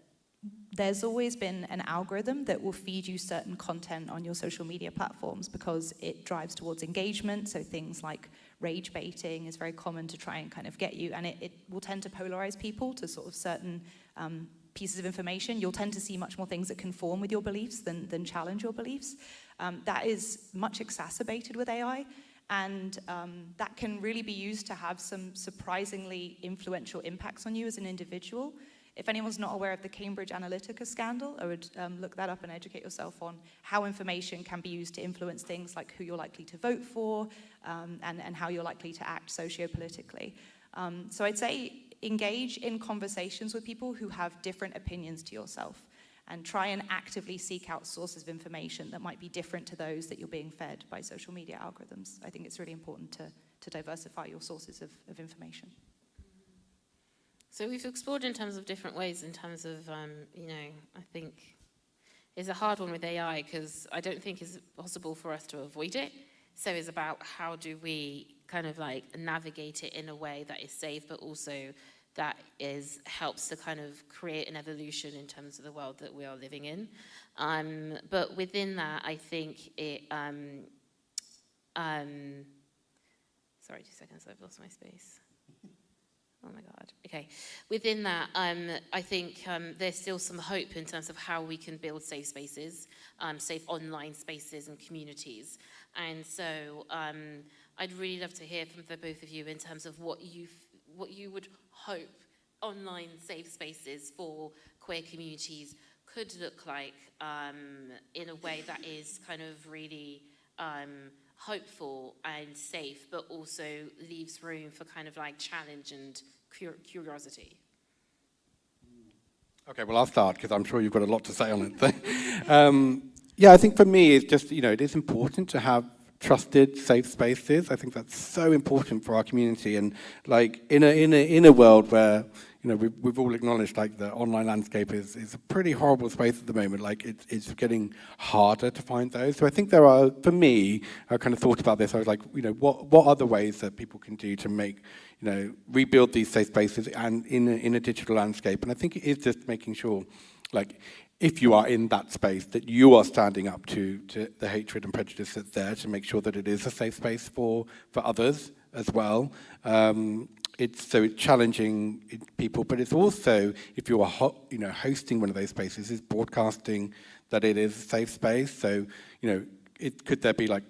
there's always been an algorithm that will feed you certain content on your social media platforms because it drives towards engagement. So things like rage baiting is very common to try and kind of get you, and it will tend to polarize people to sort of certain pieces of information. You'll tend to see much more things that conform with your beliefs than challenge your beliefs. That is much exacerbated with AI, and that can really be used to have some surprisingly influential impacts on you as an individual. If anyone's not aware of the Cambridge Analytica scandal, I would look that up and educate yourself on how information can be used to influence things like who you're likely to vote for and how you're likely to act socio-politically. So I'd say engage in conversations with people who have different opinions to yourself and try and actively seek out sources of information that might be different to those that you're being fed by social media algorithms. I think it's really important to diversify your sources of information. So we've explored in terms of different ways, in terms of, I think it's a hard one with AI because I don't think it's possible for us to avoid it. So it's about how do we kind of like navigate it in a way that is safe, but also that helps to kind of create an evolution in terms of the world that we are living in. But within that, I think it, sorry, 2 seconds, I've lost my space. Oh my God, okay. Within that, I think there's still some hope in terms of how we can build safe spaces, safe online spaces and communities. And so I'd really love to hear from the both of you in terms of what you would hope online safe spaces for queer communities could look like in a way that is kind of really hopeful and safe, but also leaves room for kind of like challenge and curiosity. Okay, well, I'll start because I'm sure you've got a lot to say on it. Yeah, I think for me, it's just, it is important to have trusted, safe spaces. I think that's so important for our community. And like in a world where, we've all acknowledged like the online landscape is a pretty horrible space at the moment. Like it's getting harder to find those. So I think there are, for me, I kind of thought about this. I was like, what are the ways that people can do to make, rebuild these safe spaces and in a digital landscape? And I think it is just making sure, like, if you are in that space, that you are standing up to the hatred and prejudice that's there to make sure that it is a safe space for others as well. It's challenging people, but it's also, if you are hosting one of those spaces, is broadcasting that it is a safe space. So, could there be like,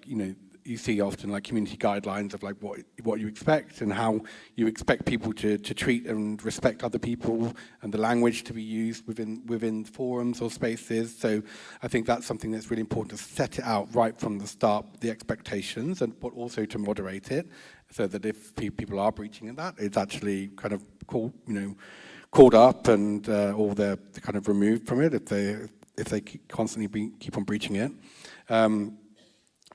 you see often like community guidelines of like what you expect and how you expect people to treat and respect other people and the language to be used within forums or spaces. So I think that's something that's really important to set it out right from the start, the expectations, but also to moderate it so that if people are breaching that, it's actually kind of called up and or they're kind of removed from it if they constantly keep on breaching it.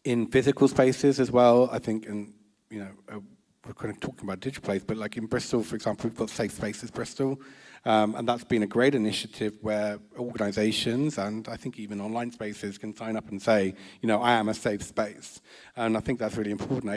In physical spaces as well, I think, and we're kind of talking about digital place, but like in Bristol, for example, we've got Safe Spaces Bristol, and that's been a great initiative where organisations and I think even online spaces can sign up and say, I am a safe space, and I think that's really important.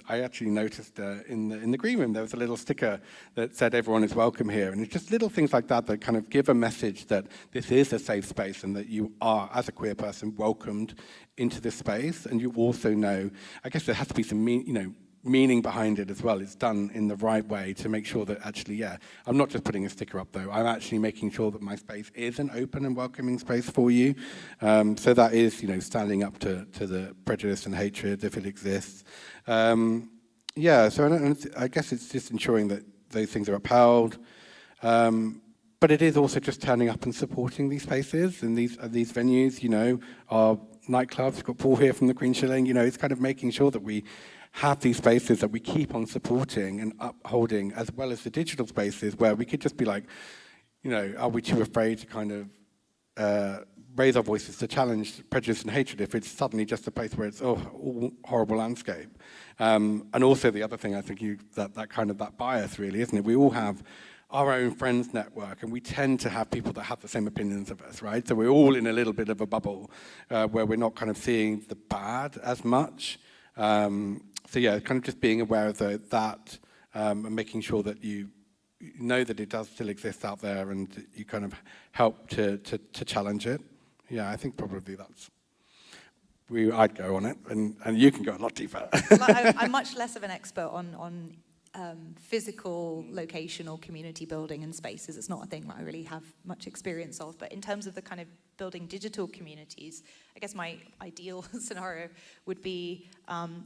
I actually noticed in the green room there was a little sticker that said everyone is welcome here, and it's just little things like that that kind of give a message that this is a safe space and that you are, as a queer person, welcomed into this space. And you also know, I guess there has to be some meaning behind it as well. It's done in the right way to make sure that actually, I'm not just putting a sticker up though, I'm actually making sure that my space is an open and welcoming space for you. So that is, standing up to the prejudice and hatred if it exists. So I guess it's just ensuring that those things are upheld. But it is also just turning up and supporting these spaces and these venues, our nightclubs. We've got Paul here from the Green Shilling. It's kind of making sure that we have these spaces that we keep on supporting and upholding, as well as the digital spaces where we could just be like, are we too afraid to kind of raise our voices to challenge prejudice and hatred if it's suddenly just a place where it's all horrible landscape? And also the other thing, I think that bias really, isn't it? We all have our own friends network, and we tend to have people that have the same opinions of us, right? So we're all in a little bit of a bubble where we're not kind of seeing the bad as much. Kind of just being aware of that and making sure that you know that it does still exist out there, and you kind of help to challenge it. Yeah, I think probably that's I'd go on it, and you can go a lot deeper. I'm much less of an expert on physical, locational community building and spaces. It's not a thing that I really have much experience of. But in terms of the kind of building digital communities, I guess my ideal scenario would be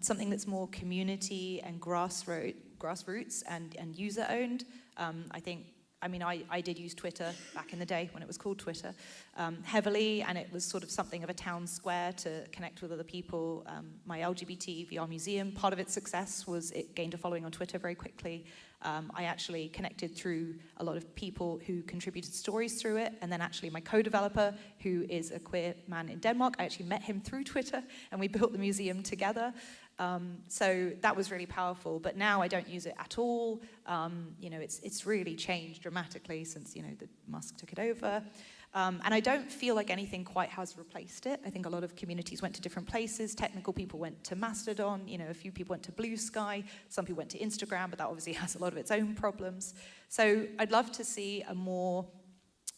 something that's more community and grassroots and user-owned. I did use Twitter back in the day when it was called Twitter heavily, and it was sort of something of a town square to connect with other people. My LGBT VR museum, part of its success was it gained a following on Twitter very quickly. I actually connected through a lot of people who contributed stories through it, and then actually my co-developer, who is a queer man in Denmark, I actually met him through Twitter, and we built the museum together. So that was really powerful, but now I don't use it at all. It's really changed dramatically since, the Musk took it over. And I don't feel like anything quite has replaced it. I think a lot of communities went to different places. Technical people went to Mastodon, a few people went to Blue Sky, some people went to Instagram, but that obviously has a lot of its own problems. So I'd love to see a more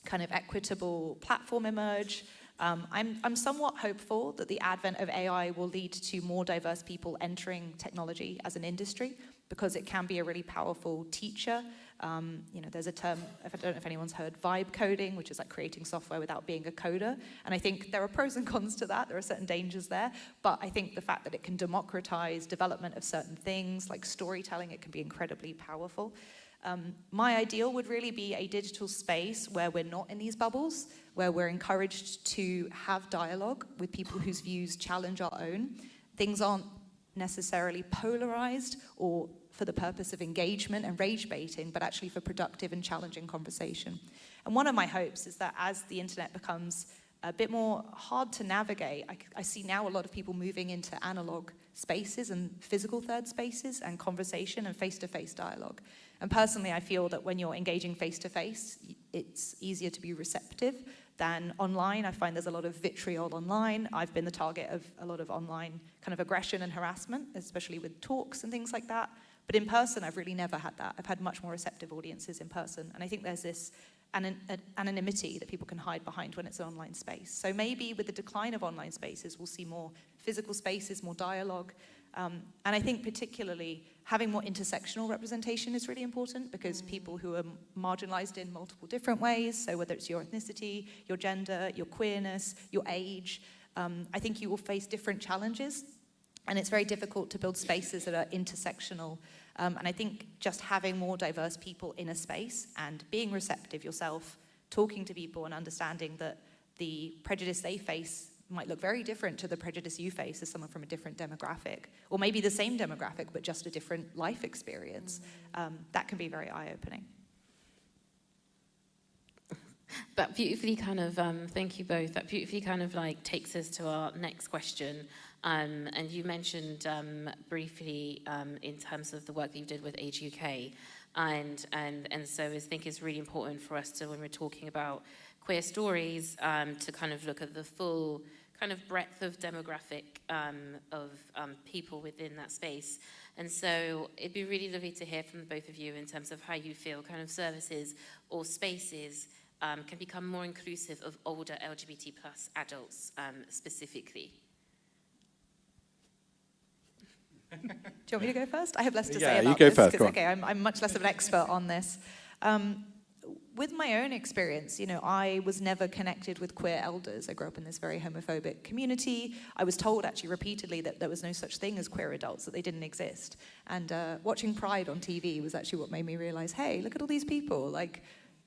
kind of equitable platform emerge. I'm somewhat hopeful that the advent of AI will lead to more diverse people entering technology as an industry, because it can be a really powerful teacher. There's a term, I don't know if anyone's heard, vibe coding, which is like creating software without being a coder. And I think there are pros and cons to that. There are certain dangers there. But I think the fact that it can democratize development of certain things, like storytelling, it can be incredibly powerful. My ideal would really be a digital space where we're not in these bubbles, where we're encouraged to have dialogue with people whose views challenge our own. Things aren't necessarily polarized or for the purpose of engagement and rage baiting, but actually for productive and challenging conversation. And one of my hopes is that as the internet becomes a bit more hard to navigate, I see now a lot of people moving into analog spaces and physical third spaces and conversation and face-to-face dialogue. And personally, I feel that when you're engaging face-to-face, it's easier to be receptive than online. I find there's a lot of vitriol online. I've been the target of a lot of online kind of aggression and harassment, especially with talks and things like that. But in person, I've really never had that. I've had much more receptive audiences in person. And I think there's this anonymity that people can hide behind when it's an online space. So maybe with the decline of online spaces, we'll see more physical spaces, more dialogue. And I think particularly having more intersectional representation is really important, because people who are marginalized in multiple different ways, so whether it's your ethnicity, your gender, your queerness, your age, I think you will face different challenges. And it's very difficult to build spaces that are intersectional. And I think just having more diverse people in a space and being receptive yourself, talking to people and understanding that the prejudice they face might look very different to the prejudice you face as someone from a different demographic, or maybe the same demographic, but just a different life experience. That can be very eye-opening. That beautifully kind of, thank you both, that beautifully kind of like takes us to our next question. And you mentioned briefly in terms of the work that you did with Age UK. And so I think it's really important for us to, when we're talking about queer stories, to kind of look at the full kind of breadth of demographic of people within that space. And so it'd be really lovely to hear from both of you in terms of how you feel kind of services or spaces can become more inclusive of older LGBT plus adults specifically. Do you want me to go first? I have less to say Yeah, about you go this. first, go on. Okay, I'm much less of an expert on this. With my own experience, I was never connected with queer elders. I grew up in this very homophobic community. I was told actually repeatedly that there was no such thing as queer adults, that they didn't exist. And watching Pride on TV was actually what made me realize, hey, look at all these people. Like,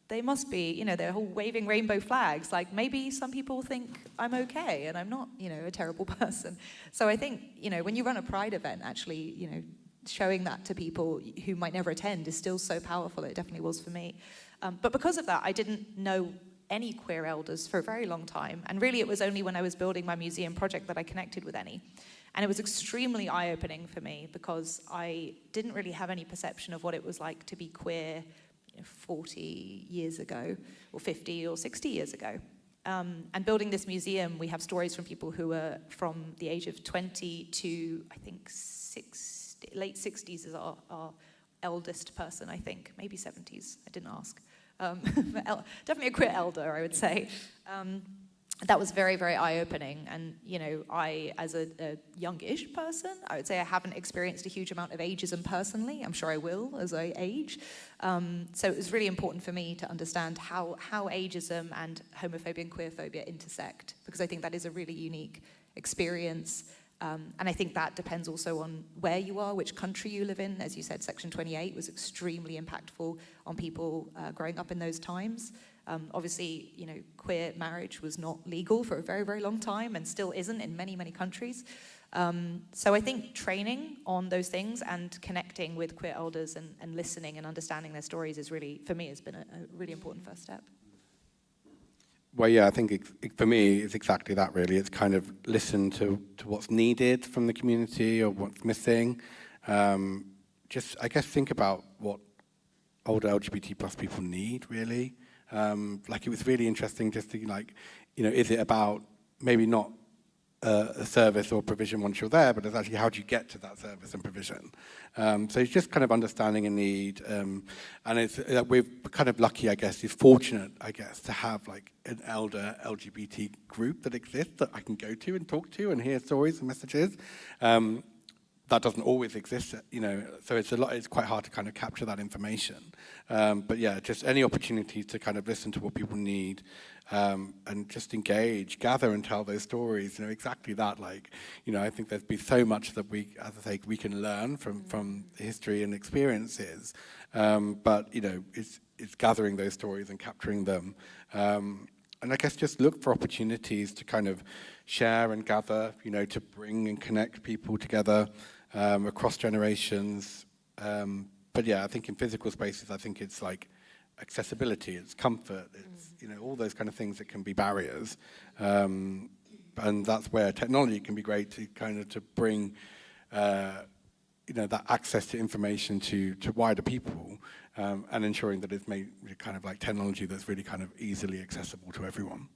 they must be, they're all waving rainbow flags. Like, maybe some people think I'm okay and I'm not, a terrible person. So I think, when you run a Pride event, actually, showing that to people who might never attend is still so powerful. It definitely was for me. But because of that, I didn't know any queer elders for a very long time. And really, it was only when I was building my museum project that I connected with any. And it was extremely eye-opening for me, because I didn't really have any perception of what it was like to be queer 40 years ago, or 50 or 60 years ago. And building this museum, we have stories from people who were from the age of 20 to, I think, late 60s is our eldest person, I think, maybe 70s, I didn't ask. But definitely a queer elder, I would say. That was very, very eye-opening. And, you know, I, as a youngish person, I would say I haven't experienced a huge amount of ageism personally. I'm sure I will as I age. So it was really important for me to understand how ageism and homophobia and queerphobia intersect, because I think that is a really unique experience. And I think that depends also on where you are, which country you live in. As you said, Section 28 was extremely impactful on people growing up in those times. Obviously, you know, queer marriage was not legal for a very, very long time and still isn't in many, many countries. So I think training on those things and connecting with queer elders and listening and understanding their stories is really, for me, has been a really important first step. Well, yeah, I think for me, it's exactly that, really. It's kind of listen to what's needed from the community or what's missing. Just, I guess, think about what older LGBT plus people need, really. Like, it was really interesting just to, like, you know, is it about maybe not a service or provision once you're there, but it's actually how do you get to that service and provision. So it's just kind of understanding a need, and it's we're kind of lucky, I guess, is fortunate, I guess, to have like an elder LGBT group that exists that I can go to and talk to and hear stories and messages. That doesn't always exist, you know, so it's quite hard to kind of capture that information. But yeah, just any opportunity to kind of listen to what people need, and just engage, gather and tell those stories, you know, exactly that. Like, you know, I think there's been so much that we, as I say, we can learn from history and experiences. But, you know, it's gathering those stories and capturing them. And I guess just look for opportunities to kind of share and gather, you know, to bring and connect people together across generations. But yeah, I think in physical spaces, I think it's like accessibility, it's comfort, it's, you know, all those kind of things that can be barriers. And that's where technology can be great to kind of to bring, you know, that access to information to wider people, and ensuring that it's made kind of like technology that's really kind of easily accessible to everyone.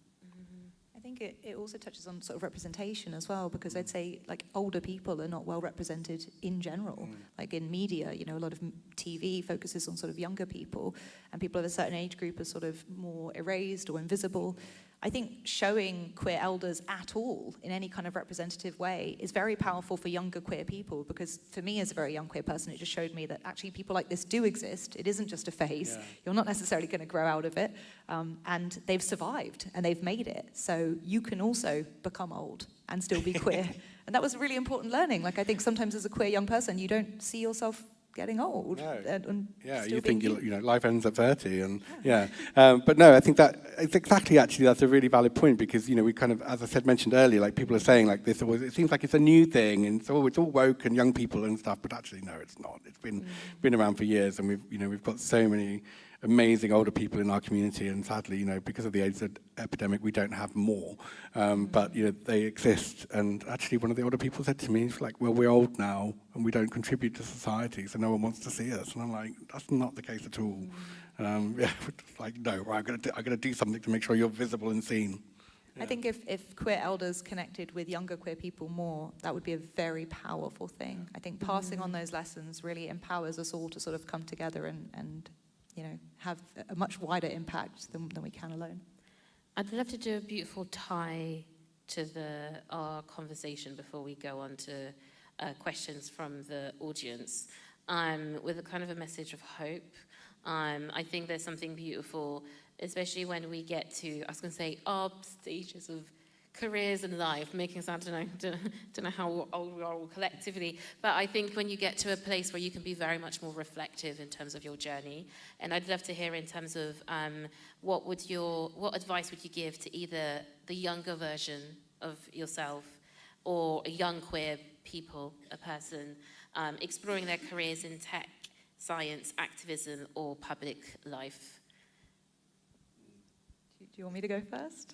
I think it also touches on sort of representation as well, because I'd say like older people are not well represented in general. Like in media, you know, a lot of TV focuses on sort of younger people, and people of a certain age group are sort of more erased or invisible. I think showing queer elders at all in any kind of representative way is very powerful for younger queer people, because for me as a very young queer person, it just showed me that actually people like this do exist. It isn't just a phase. Yeah. You're not necessarily going to grow out of it. And they've survived and they've made it. So you can also become old and still be queer. And that was a really important learning. Like, I think sometimes as a queer young person, you don't see yourself getting old. No. And yeah, you think you know life ends at 30, and yeah. But no, I think that it's exactly, actually, that's a really valid point, because, you know, we kind of, as I said, mentioned earlier, like people are saying like this, it seems like it's a new thing, and so it's all woke and young people and stuff, but actually no, it's not. It's been around for years, and we've got so many amazing older people in our community, and sadly, you know, because of the AIDS epidemic, we don't have more. But, you know, they exist. And actually, one of the older people said to me, it's like, well, we're old now, and we don't contribute to society, so no one wants to see us. And I'm like, that's not the case at all. Yeah, like, no, I'm going to do something to make sure you're visible and seen. Yeah. I think if queer elders connected with younger queer people more, that would be a very powerful thing. I think passing on those lessons really empowers us all to sort of come together and you know, have a much wider impact than we can alone. I'd love to do a beautiful tie to our conversation before we go on to questions from the audience, with a kind of a message of hope. I think there's something beautiful, especially when we get to, I was going to say, our stages of careers in life, making us sound, I don't know how old we are all collectively, but I think when you get to a place where you can be very much more reflective in terms of your journey, and I'd love to hear in terms of what advice would you give to either the younger version of yourself or a young queer a person exploring their careers in tech, science, activism, or public life? Do you want me to go first?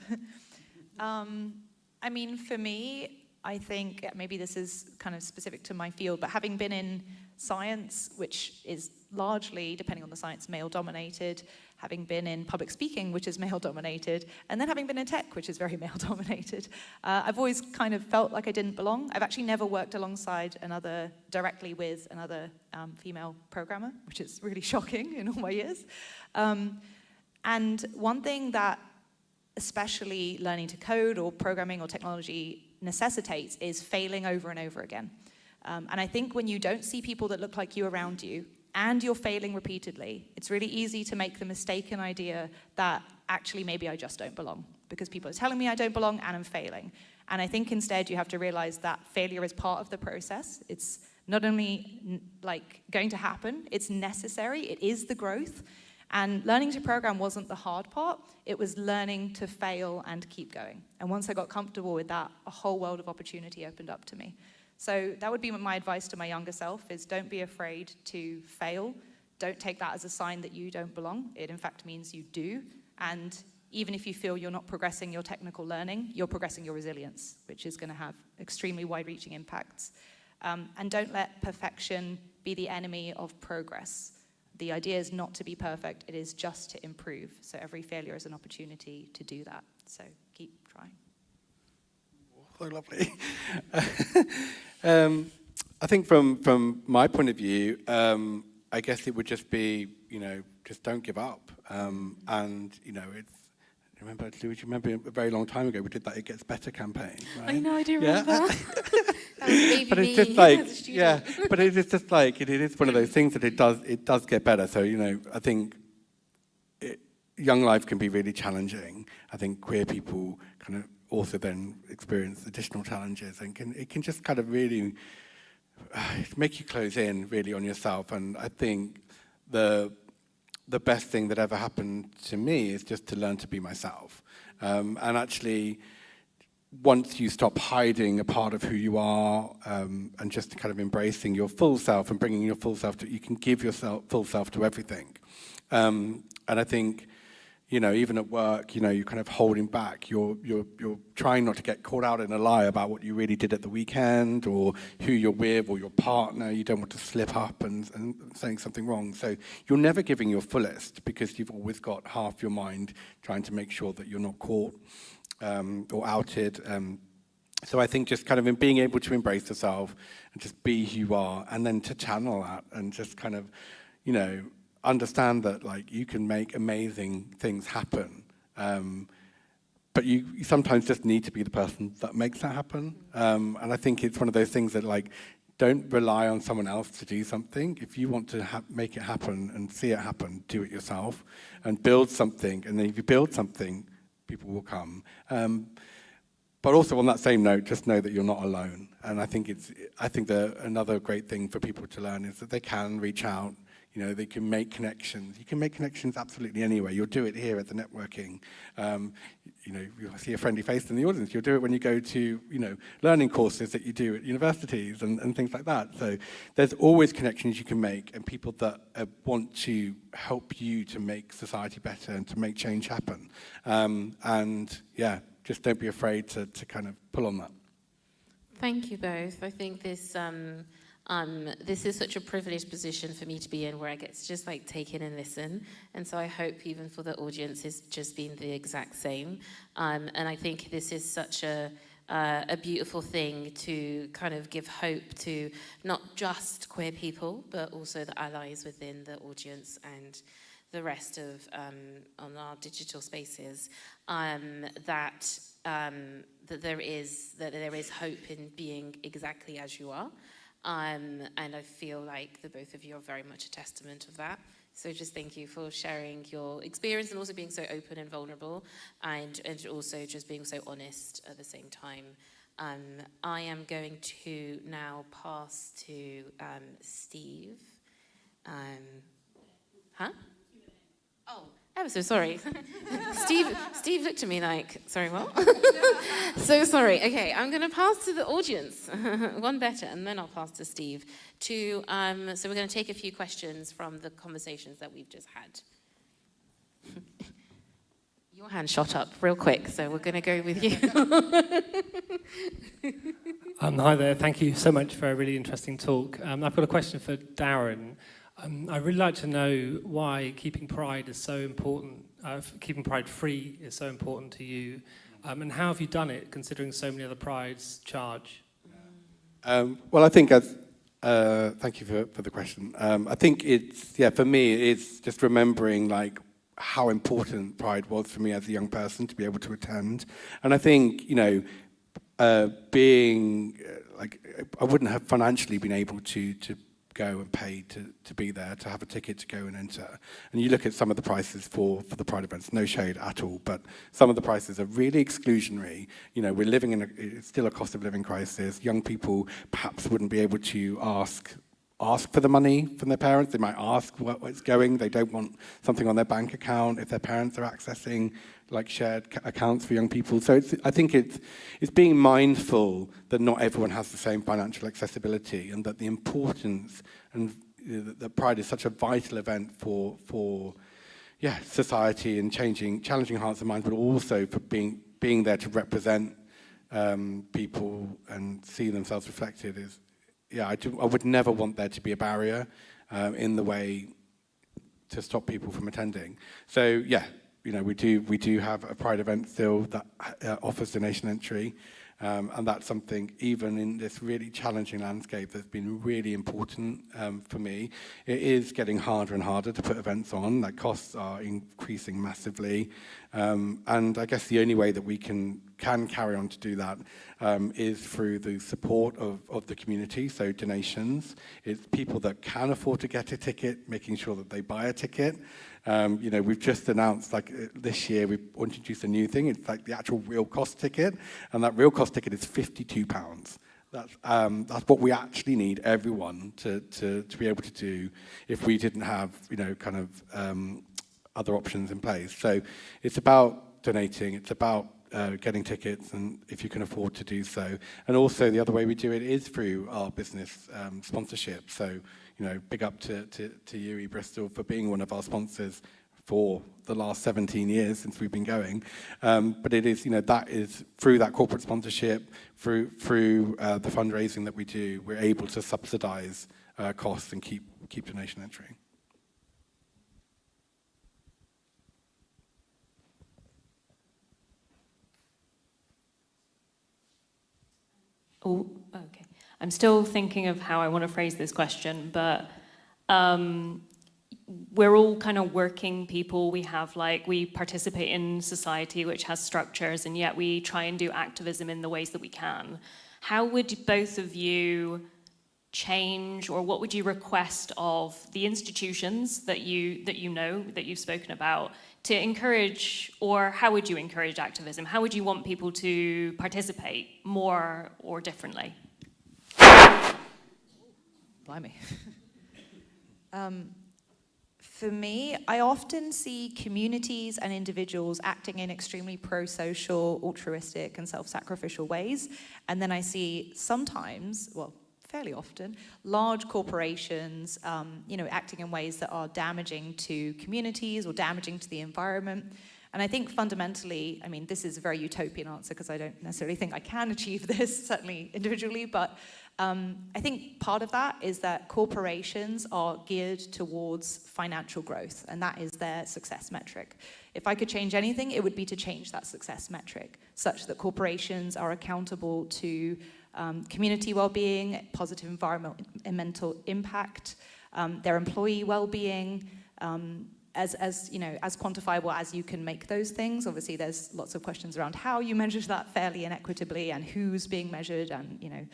I mean, for me, I think maybe this is kind of specific to my field, but having been in science, which is largely, depending on the science, male-dominated, having been in public speaking, which is male-dominated, and then having been in tech, which is very male-dominated. I've always kind of felt like I didn't belong. I've actually never worked directly with another female programmer, which is really shocking in all my years. And one thing that especially learning to code or programming or technology necessitates is failing over and over again. And I think when you don't see people that look like you around you, and you're failing repeatedly, it's really easy to make the mistaken idea that actually maybe I just don't belong, because people are telling me I don't belong and I'm failing. And I think instead you have to realize that failure is part of the process. It's not only like going to happen, it's necessary, it is the growth. And learning to program wasn't the hard part, it was learning to fail and keep going. And once I got comfortable with that, a whole world of opportunity opened up to me. So that would be my advice to my younger self, is don't be afraid to fail. Don't take that as a sign that you don't belong. It in fact means you do. And even if you feel you're not progressing your technical learning, you're progressing your resilience, which is going to have extremely wide-reaching impacts. And don't let perfection be the enemy of progress. The idea is not to be perfect, it is just to improve. So every failure is an opportunity to do that. So keep trying. So lovely. I think from my point of view, I guess it would just be, just don't give up. And, it's, Louise, you remember a very long time ago we did that It Gets Better campaign, right? I know, I do remember. Yeah? That was baby But it's me just like, as a student. yeah, but it is just like, it is one of those things that it does get better. So, I think young life can be really challenging. I think queer people kind of also then experience additional challenges, and it can just kind of really make you close in really on yourself. And I think the best thing that ever happened to me is just to learn to be myself. And actually, once you stop hiding a part of who you are, and just kind of embracing your full self and bringing your full self to, you can give yourself full self to everything. And I think, even at work, you're kind of holding back. You're trying not to get caught out in a lie about what you really did at the weekend, or who you're with, or your partner. You don't want to slip up and saying something wrong. So you're never giving your fullest, because you've always got half your mind trying to make sure that you're not caught or outed. So I think just kind of in being able to embrace yourself and just be who you are, and then to channel that and just kind of, understand that like you can make amazing things happen, but you sometimes just need to be the person that makes that happen. And I think it's one of those things that like, don't rely on someone else to do something. If you want to make it happen and see it happen, do it yourself and build something. And then if you build something, people will come. But also on that same note, just know that you're not alone. And I think another great thing for people to learn is that they can reach out. They can make connections. You can make connections absolutely anywhere. You'll do it here at the networking. You'll see a friendly face in the audience. You'll do it when you go to, learning courses that you do at universities and things like that. So there's always connections you can make, and people that want to help you to make society better and to make change happen. And yeah, just don't be afraid to kind of pull on that. Thank you both. I think this is such a privileged position for me to be in, where I get to just like take in and listen. And so I hope even for the audience it's just been the exact same. And I think this is such a beautiful thing to kind of give hope to not just queer people, but also the allies within the audience and the rest of on our digital spaces, that there is hope in being exactly as you are. And I feel like the both of you are very much a testament of that. So just thank you for sharing your experience and also being so open and vulnerable, and also just being so honest at the same time. I am going to now pass to Steve. Oh, I'm so sorry. Steve looked at me like, sorry, what? So sorry. Okay, I'm going to pass to the audience, one better, and then I'll pass to Steve. So we're going to take a few questions from the conversations that we've just had. Your hand shot up real quick, so we're going to go with you. Hi there, thank you so much for a really interesting talk. I've got a question for Daryn. I'd really like to know why keeping Pride is so important, keeping Pride free is so important to you, and how have you done it, considering so many other Prides charge? Well, I think thank you for the question. I think for me, it's just remembering like how important Pride was for me as a young person to be able to attend. And I think, being I wouldn't have financially been able to go and pay to be there, to have a ticket to go and enter. And you look at some of the prices for the Pride events, no shade at all, but some of the prices are really exclusionary. We're living in it's still a cost of living crisis. Young people perhaps wouldn't be able to ask for the money from their parents. They might ask where it's going. They don't want something on their bank account if their parents are accessing like shared accounts for young people. So I think it's being mindful that not everyone has the same financial accessibility, and that the importance and that Pride is such a vital event for society and challenging hearts and minds, but also for being there to represent people and see themselves reflected is. I would never want there to be a barrier in the way to stop people from attending. So we do have a Pride event still that offers donation entry, and that's something, even in this really challenging landscape, that's been really important for me. It is getting harder and harder to put events on. Like, costs are increasing massively, and I guess the only way that we can carry on to do that is through the support of the community, so donations. It's people that can afford to get a ticket, making sure that they buy a ticket. We've just announced, this year we've introduced a new thing. It's like the actual real cost ticket, and that real cost ticket is £52. That's what we actually need everyone to be able to do if we didn't have other options in place. So it's about donating. It's about getting tickets, and if you can afford to do so. And also the other way we do it is through our business sponsorship. So, big up to UE Bristol for being one of our sponsors for the last 17 years since we've been going. But it is, that is through that corporate sponsorship, through the fundraising that we do, we're able to subsidize costs and keep donation entry. Oh, okay. I'm still thinking of how I want to phrase this question, but we're all kind of working people. We participate in society which has structures, and yet we try and do activism in the ways that we can. How would both of you change, or what would you request of the institutions that you've spoken about, to encourage, or how would you encourage activism? How would you want people to participate more or differently? Blimey. For me, I often see communities and individuals acting in extremely pro-social, altruistic, and self-sacrificial ways. And then I see sometimes, well, fairly often, large corporations, acting in ways that are damaging to communities or damaging to the environment. And I think fundamentally, this is a very utopian answer because I don't necessarily think I can achieve this, certainly individually, but I think part of that is that corporations are geared towards financial growth, and that is their success metric. If I could change anything, it would be to change that success metric, such that corporations are accountable to community well-being, positive environmental impact, their employee well-being, as quantifiable as you can make those things. Obviously, there's lots of questions around how you measure that fairly and equitably, and who's being measured, and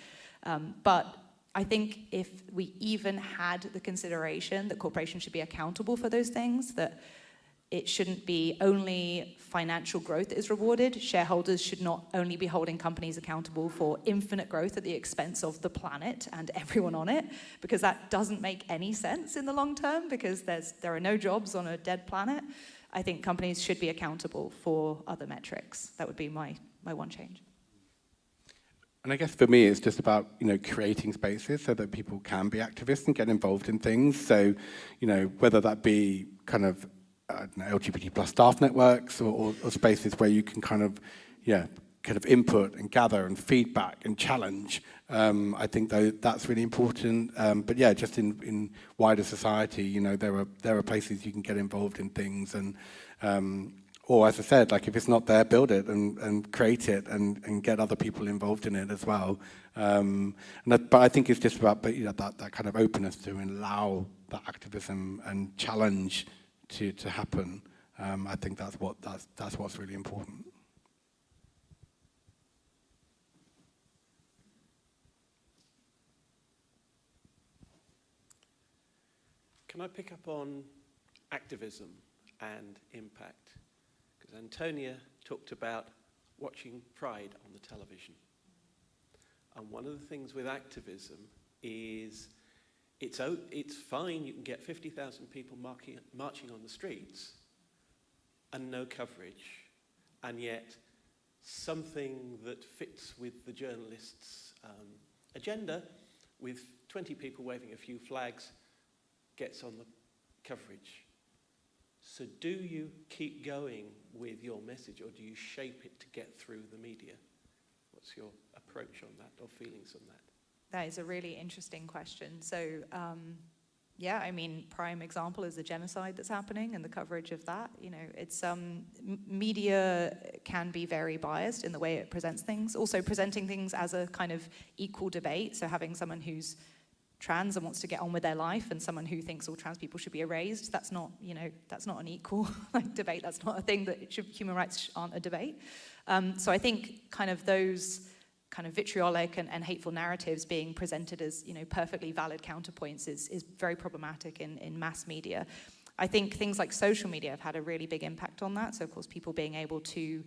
but I think if we even had the consideration that corporations should be accountable for those things, that it shouldn't be only financial growth that is rewarded. Shareholders should not only be holding companies accountable for infinite growth at the expense of the planet and everyone on it, because that doesn't make any sense in the long term, because there are no jobs on a dead planet. I think companies should be accountable for other metrics. That would be my one change. And I guess for me, it's just about, creating spaces so that people can be activists and get involved in things. So, whether that be kind of LGBT plus staff networks or spaces where you can kind of input and gather and feedback and challenge. I think that's really important. But yeah, just in wider society, there are places you can get involved in things, and or as I said, like if it's not there, build it and create it and get other people involved in it as well. But I think it's just about that kind of openness to allow that activism and challenge to happen. I think that's what's really important. Can I pick up on activism and impact? Because Antonia talked about watching Pride on the television. And one of the things with activism is it's fine, you can get 50,000 people marching on the streets and no coverage, and yet something that fits with the journalist's agenda, with 20 people waving a few flags, gets on the coverage. So do you keep going with your message, or do you shape it to get through the media? What's your approach on that, or feelings on that? That is a really interesting question. So, yeah, I mean, prime example is the genocide that's happening and the coverage of that. It's media can be very biased in the way it presents things. Also, presenting things as a kind of equal debate. So having someone who's trans and wants to get on with their life, and someone who thinks all trans people should be erased. That's not an equal debate. That's not a thing that human rights aren't a debate. So I think kind of those kind of vitriolic and hateful narratives being presented as perfectly valid counterpoints is very problematic in mass media. I think things like social media have had a really big impact on that. So, of course, people being able to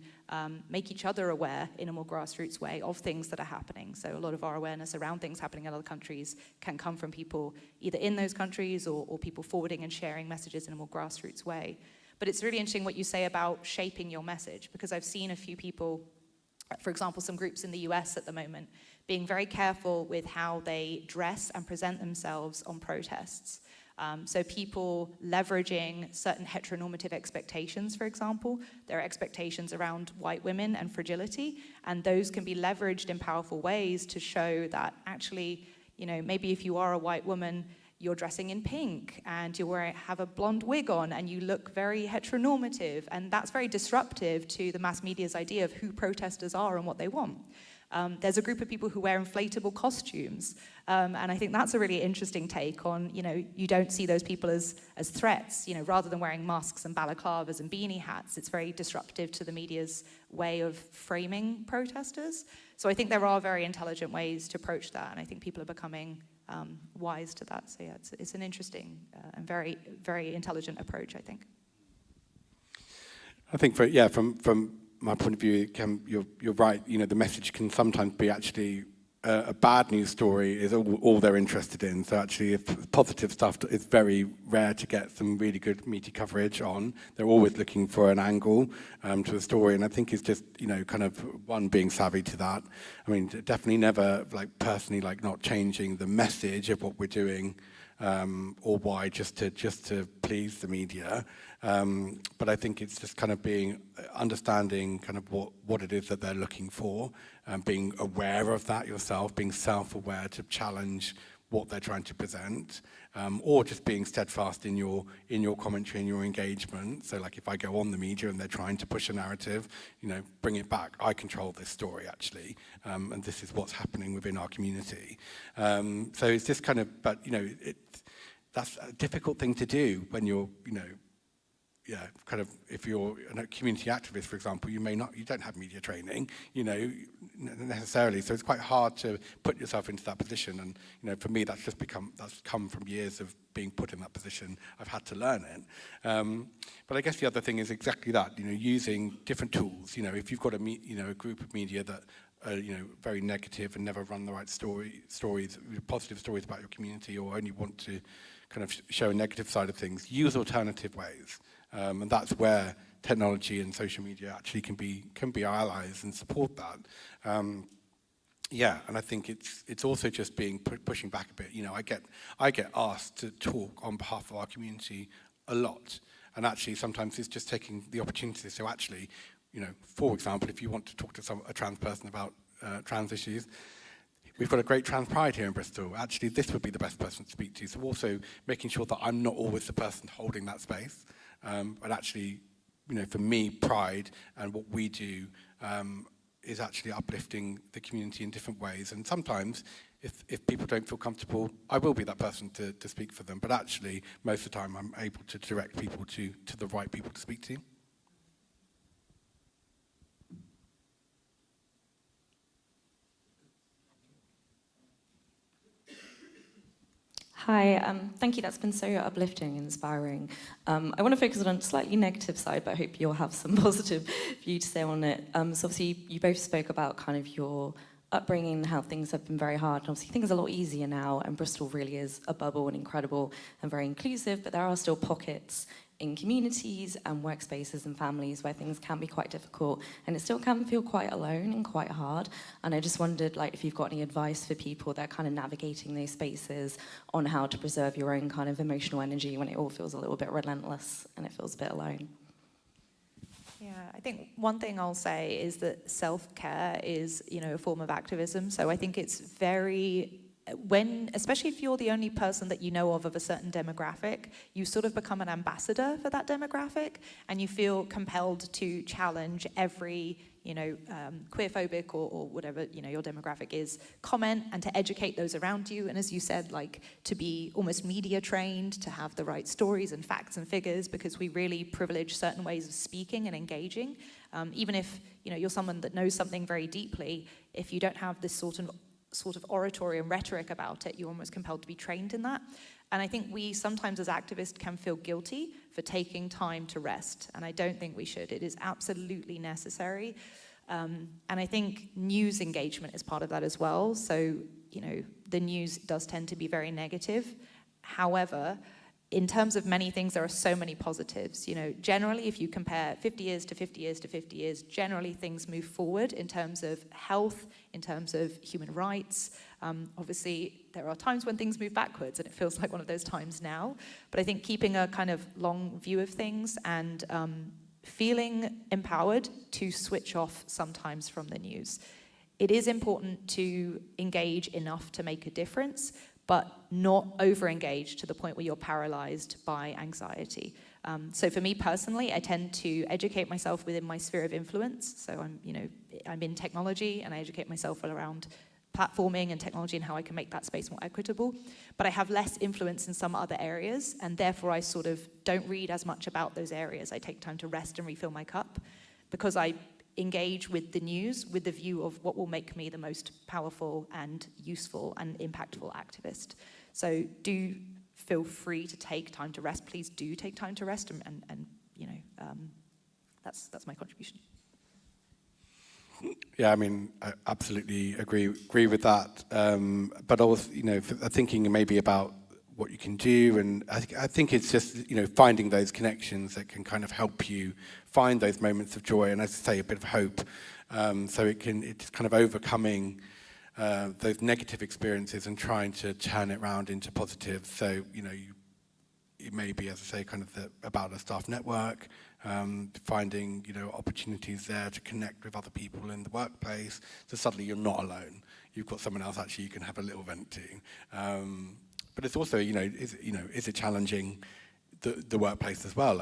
make each other aware in a more grassroots way of things that are happening. So a lot of our awareness around things happening in other countries can come from people either in those countries or people forwarding and sharing messages in a more grassroots way. But it's really interesting what you say about shaping your message, because I've seen a few people, for example, some groups in the US at the moment, being very careful with how they dress and present themselves on protests. So people leveraging certain heteronormative expectations, for example. There are expectations around white women and fragility, and those can be leveraged in powerful ways to show that actually, maybe if you are a white woman, you're dressing in pink and you have a blonde wig on and you look very heteronormative, and that's very disruptive to the mass media's idea of who protesters are and what they want. There's a group of people who wear inflatable costumes, and I think that's a really interesting take on, you don't see those people as threats, rather than wearing masks and balaclavas and beanie hats. It's very disruptive to the media's way of framing protesters. So I think there are very intelligent ways to approach that, and I think people are becoming wise to that. So yeah, it's an interesting and very, very intelligent approach, I think. I think from my point of view, you're right. The message can sometimes be actually a bad news story is all they're interested in. So actually, if positive stuff is very rare to get some really good meaty coverage on, they're always looking for an angle to the story. And I think it's just kind of one, being savvy to that. I mean, definitely never personally not changing the message of what we're doing. Or why, just to please the media. But I think it's just kind of understanding kind of what it is that they're looking for, being aware of that yourself, being self-aware to challenge what they're trying to present, or just being steadfast in your commentary and your engagement. So if I go on the media and they're trying to push a narrative, bring it back. I control this story actually, and this is what's happening within our community. So it's just kind of, but that's a difficult thing to do when you're, kind of, if you're a community activist, for example, you don't have media training, necessarily. So it's quite hard to put yourself into that position. And, for me, that's come from years of being put in that position. I've had to learn it. But I guess the other thing is exactly that, using different tools. If you've got a group of media that very negative and never run the right stories, positive stories about your community, or only want to kind of show a negative side of things, use alternative ways. And that's where technology and social media actually can be our allies and support that. And I think it's also just pushing back a bit. I get asked to talk on behalf of our community a lot, And actually, sometimes it's just taking the opportunity. So actually, for example, if you want to talk to a trans person about trans issues, we've got a great trans pride here in Bristol. Actually, this would be the best person to speak to. So also making sure that I'm not always the person holding that space, but actually, for me, pride and what we do is actually uplifting the community in different ways. And sometimes, if people don't feel comfortable, I will be that person to speak for them. But actually, most of the time, I'm able to direct people to the right people to speak to. Hi, thank you. That's been so uplifting and inspiring. I want to focus on a slightly negative side, but I hope you'll have some positive view to say on it. So obviously, you both spoke about kind of your upbringing, how things have been very hard. And obviously, things are a lot easier now, and Bristol really is a bubble and incredible and very inclusive, but there are still pockets in communities and workspaces and families where things can be quite difficult, and it still can feel quite alone and quite hard. And I just wondered, if you've got any advice for people that are kind of navigating those spaces on how to preserve your own kind of emotional energy when it all feels a little bit relentless and it feels a bit alone. Yeah, I think one thing I'll say is that self-care is, a form of activism. So I think it's very, especially if you're the only person that you know of a certain demographic, you sort of become an ambassador for that demographic, and you feel compelled to challenge every, queerphobic or whatever, your demographic is, comment, and to educate those around you. And as you said, to be almost media trained, to have the right stories and facts and figures, because we really privilege certain ways of speaking and engaging. Even if, you're someone that knows something very deeply, if you don't have this sort of oratory and rhetoric about it, you're almost compelled to be trained in that. And I think we sometimes as activists can feel guilty for taking time to rest, and I don't think we should. It is absolutely necessary. And I think news engagement is part of that as well. So, the news does tend to be very negative. However, in terms of many things, there are so many positives. Generally, if you compare 50 years to 50 years to 50 years, generally things move forward in terms of health, in terms of human rights. Obviously, there are times when things move backwards, and it feels like one of those times now. But I think keeping a kind of long view of things and feeling empowered to switch off sometimes from the news. It is important to engage enough to make a difference, but not over-engage to the point where you're paralyzed by anxiety. So for me personally, I tend to educate myself within my sphere of influence. So I'm in technology, and I educate myself around platforming and technology and how I can make that space more equitable. But I have less influence in some other areas, and therefore I sort of don't read as much about those areas. I take time to rest and refill my cup, because I engage with the news with the view of what will make me the most powerful and useful and impactful activist. So do feel free to take time to rest. Please do take time to rest, and that's my contribution. Yeah, I absolutely agree with that. But also, thinking maybe about what you can do, and I think it's just, finding those connections that can kind of help you find those moments of joy, and as I say, a bit of hope. So it's kind of overcoming those negative experiences and trying to turn it around into positive. So, it may be, as I say, kind of about a staff network, finding, opportunities there to connect with other people in the workplace. So suddenly you're not alone. You've got someone else actually you can have a little vent to. But it's also, is it challenging the workplace as well?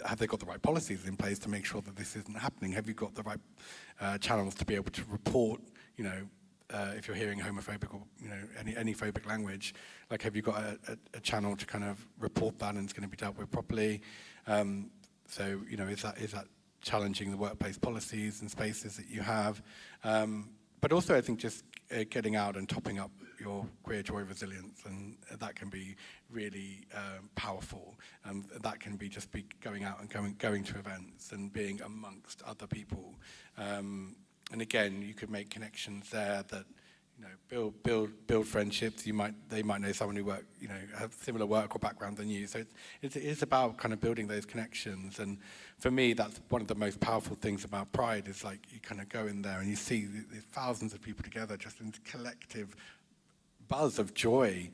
Have they got the right policies in place to make sure that this isn't happening? Have you got the right channels to be able to report, if you're hearing homophobic or any phobic language, have you got a channel to kind of report that and it's going to be dealt with properly? So is that challenging the workplace policies and spaces that you have? But also I think just getting out and topping up your queer joy resilience, and that can be really powerful. That can be just going out and going to events and being amongst other people. And again, you could make connections there that, build friendships. They might know someone who have similar work or background than you. So it is about kind of building those connections. And for me, that's one of the most powerful things about Pride is you kind of go in there and you see these thousands of people together just in collective buzz of joy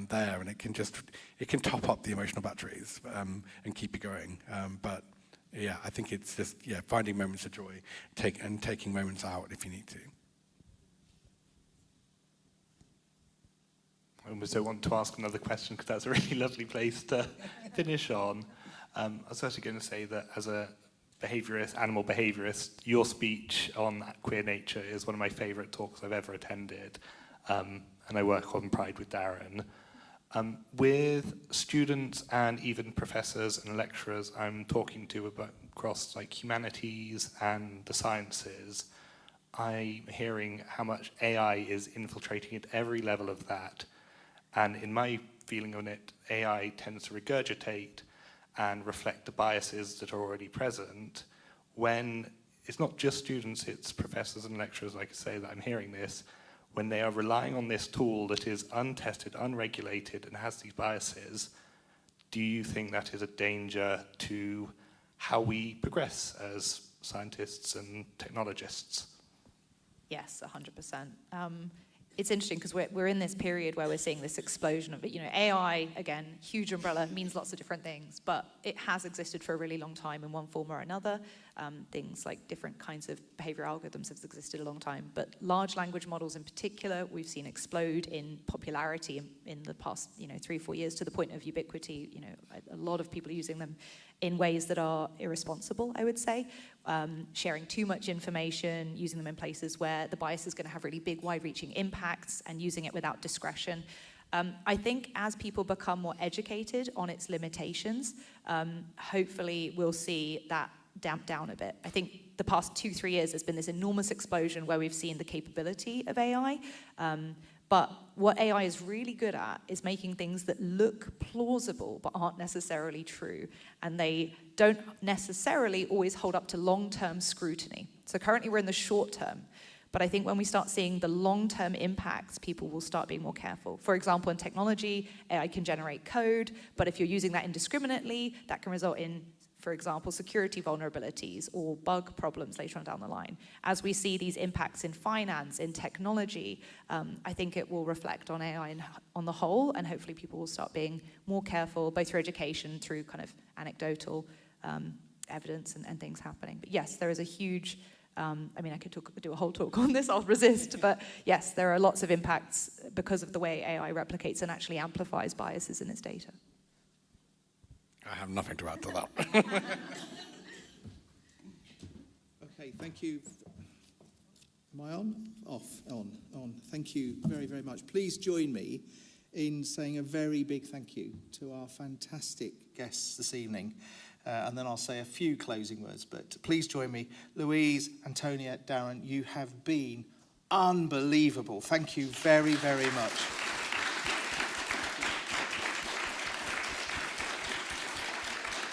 there, and it can top up the emotional batteries and keep you going. But yeah, I think it's just finding moments of joy, taking moments out if you need to. I almost don't want to ask another question because that's a really lovely place to finish on. I was actually going to say that as a behaviourist, animal behaviourist, your speech on queer nature is one of my favourite talks I've ever attended, and I work on Pride with Daryn. With students and even professors and lecturers I'm talking to across like humanities and the sciences, I'm hearing how much AI is infiltrating at every level of that. And in my feeling on it, AI tends to regurgitate and reflect the biases that are already present, when it's not just students, it's professors and lecturers, like I say, that I'm hearing this, when they are relying on this tool that is untested, unregulated, and has these biases. Do you think that is a danger to how we progress as scientists and technologists? Yes, 100%. It's interesting because we're in this period where we're seeing this explosion of it. You know, AI, again, huge umbrella, means lots of different things, but it has existed for a really long time in one form or another. Things like different kinds of behavioral algorithms have existed a long time, but large language models in particular, we've seen explode in popularity in the past, 3 or 4 years, to the point of ubiquity. A lot of people are using them in ways that are irresponsible, I would say. Sharing too much information, using them in places where the bias is going to have really big, wide-reaching impacts, and using it without discretion. I think as people become more educated on its limitations, hopefully we'll see that damp down a bit. I think the past 2-3 years there's been this enormous explosion where we've seen the capability of AI. But what AI is really good at is making things that look plausible but aren't necessarily true. And they don't necessarily always hold up to long-term scrutiny. So currently we're in the short term. But I think when we start seeing the long-term impacts, people will start being more careful. For example, in technology, AI can generate code, but if you're using that indiscriminately, that can result in, for example, security vulnerabilities or bug problems later on down the line. As we see these impacts in finance, in technology, I think it will reflect on AI on the whole, and hopefully people will start being more careful, both through education, through kind of anecdotal evidence and things happening. But yes, there is a huge, I could do a whole talk on this, I'll resist, but yes, there are lots of impacts because of the way AI replicates and actually amplifies biases in its data. I have nothing to add to that. Okay, thank you. Am I on? Off, on. Thank you very, very much. Please join me in saying a very big thank you to our fantastic guests this evening. And then I'll say a few closing words, but please join me. Louise, Antonia, Daryn, you have been unbelievable. Thank you very, very much.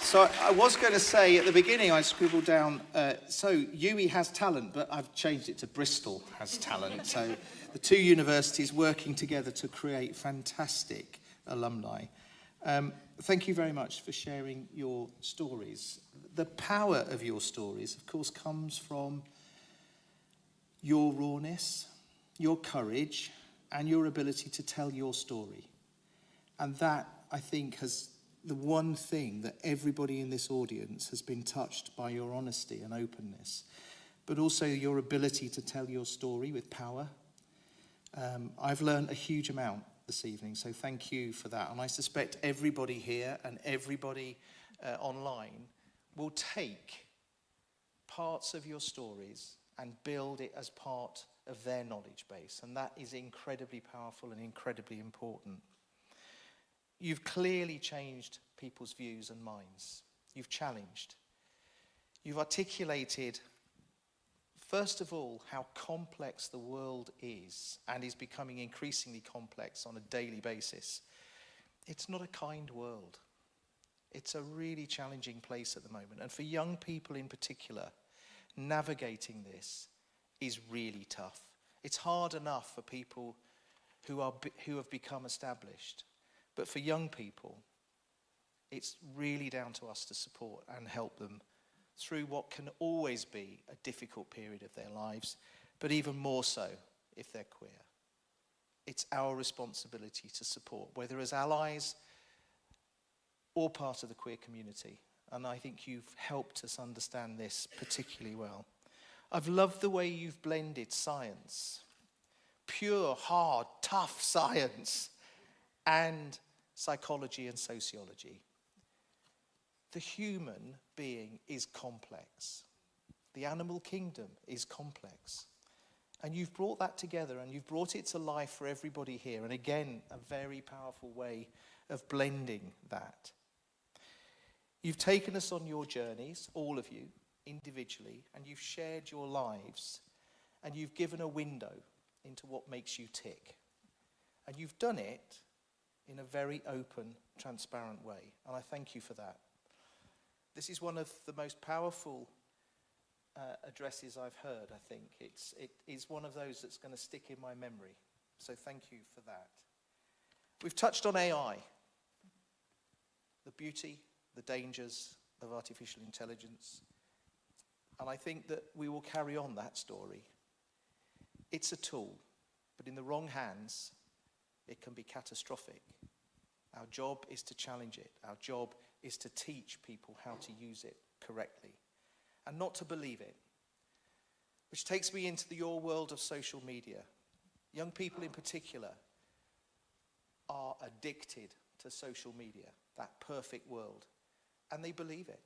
So I was going to say at the beginning, I scribbled down, so UWE has talent, but I've changed it to Bristol has talent. So the two universities working together to create fantastic alumni. Thank you very much for sharing your stories. The power of your stories, of course, comes from your rawness, your courage, and your ability to tell your story. And that, I think, has the one thing that everybody in this audience has been touched by: your honesty and openness, but also your ability to tell your story with power. I've learned a huge amount this evening, so thank you for that. And I suspect everybody here and everybody online will take parts of your stories and build it as part of their knowledge base. And that is incredibly powerful and incredibly important. You've clearly changed people's views and minds. You've challenged. You've articulated, first of all, how complex the world is and is becoming increasingly complex on a daily basis. It's not a kind world. It's a really challenging place at the moment. And for young people in particular, navigating this is really tough. It's hard enough for people who have become established. But for young people, it's really down to us to support and help them through what can always be a difficult period of their lives, but even more so if they're queer. it's our responsibility to support, whether as allies or part of the queer community. And I think you've helped us understand this particularly well. I've loved the way you've blended science, pure, hard, tough science, and psychology and sociology. The human being is complex. The animal kingdom is complex. And you've brought that together and you've brought it to life for everybody here. And again, a very powerful way of blending that. You've taken us on your journeys, all of you, individually, and you've shared your lives, and you've given a window into what makes you tick. And you've done it in a very open, transparent way. And I thank you for that. This is one of the most powerful addresses I've heard, I think. It is one of those that's going to stick in my memory. So thank you for that. We've touched on AI, the beauty, the dangers of artificial intelligence. And I think that we will carry on that story. It's a tool, but in the wrong hands, it can be catastrophic. Our job is to challenge it. Our job is to teach people how to use it correctly and not to believe it. Which takes me into your world of social media. Young people in particular are addicted to social media, that perfect world, and they believe it.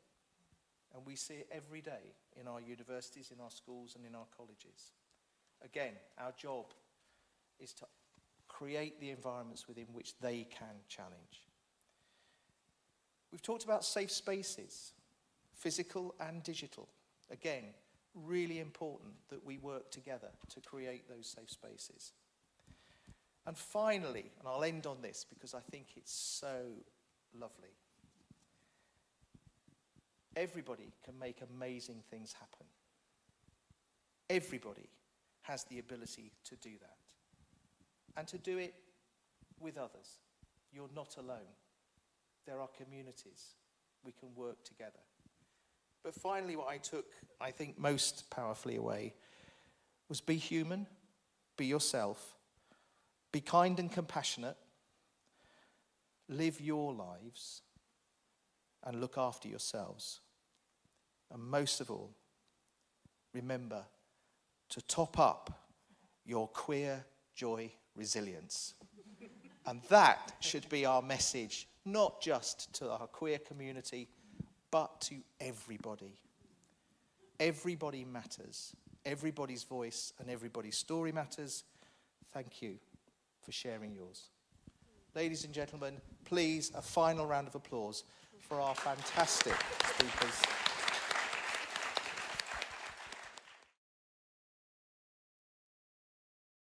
And we see it every day in our universities, in our schools, and in our colleges. Again, our job is to create the environments within which they can challenge. We've talked about safe spaces, physical and digital. Again, really important that we work together to create those safe spaces. And finally, and I'll end on this because I think it's so lovely, everybody can make amazing things happen. Everybody has the ability to do that. And to do it with others. You're not alone. There are communities. We can work together. But finally, what I took, I think, most powerfully away was be human, be yourself, be kind and compassionate, live your lives, and look after yourselves. And most of all, remember to top up your queer joy resilience. And that should be our message, not just to our queer community, but to everybody. Everybody matters. Everybody's voice and everybody's story matters. Thank you for sharing yours. Ladies and gentlemen, please, a final round of applause for our fantastic speakers.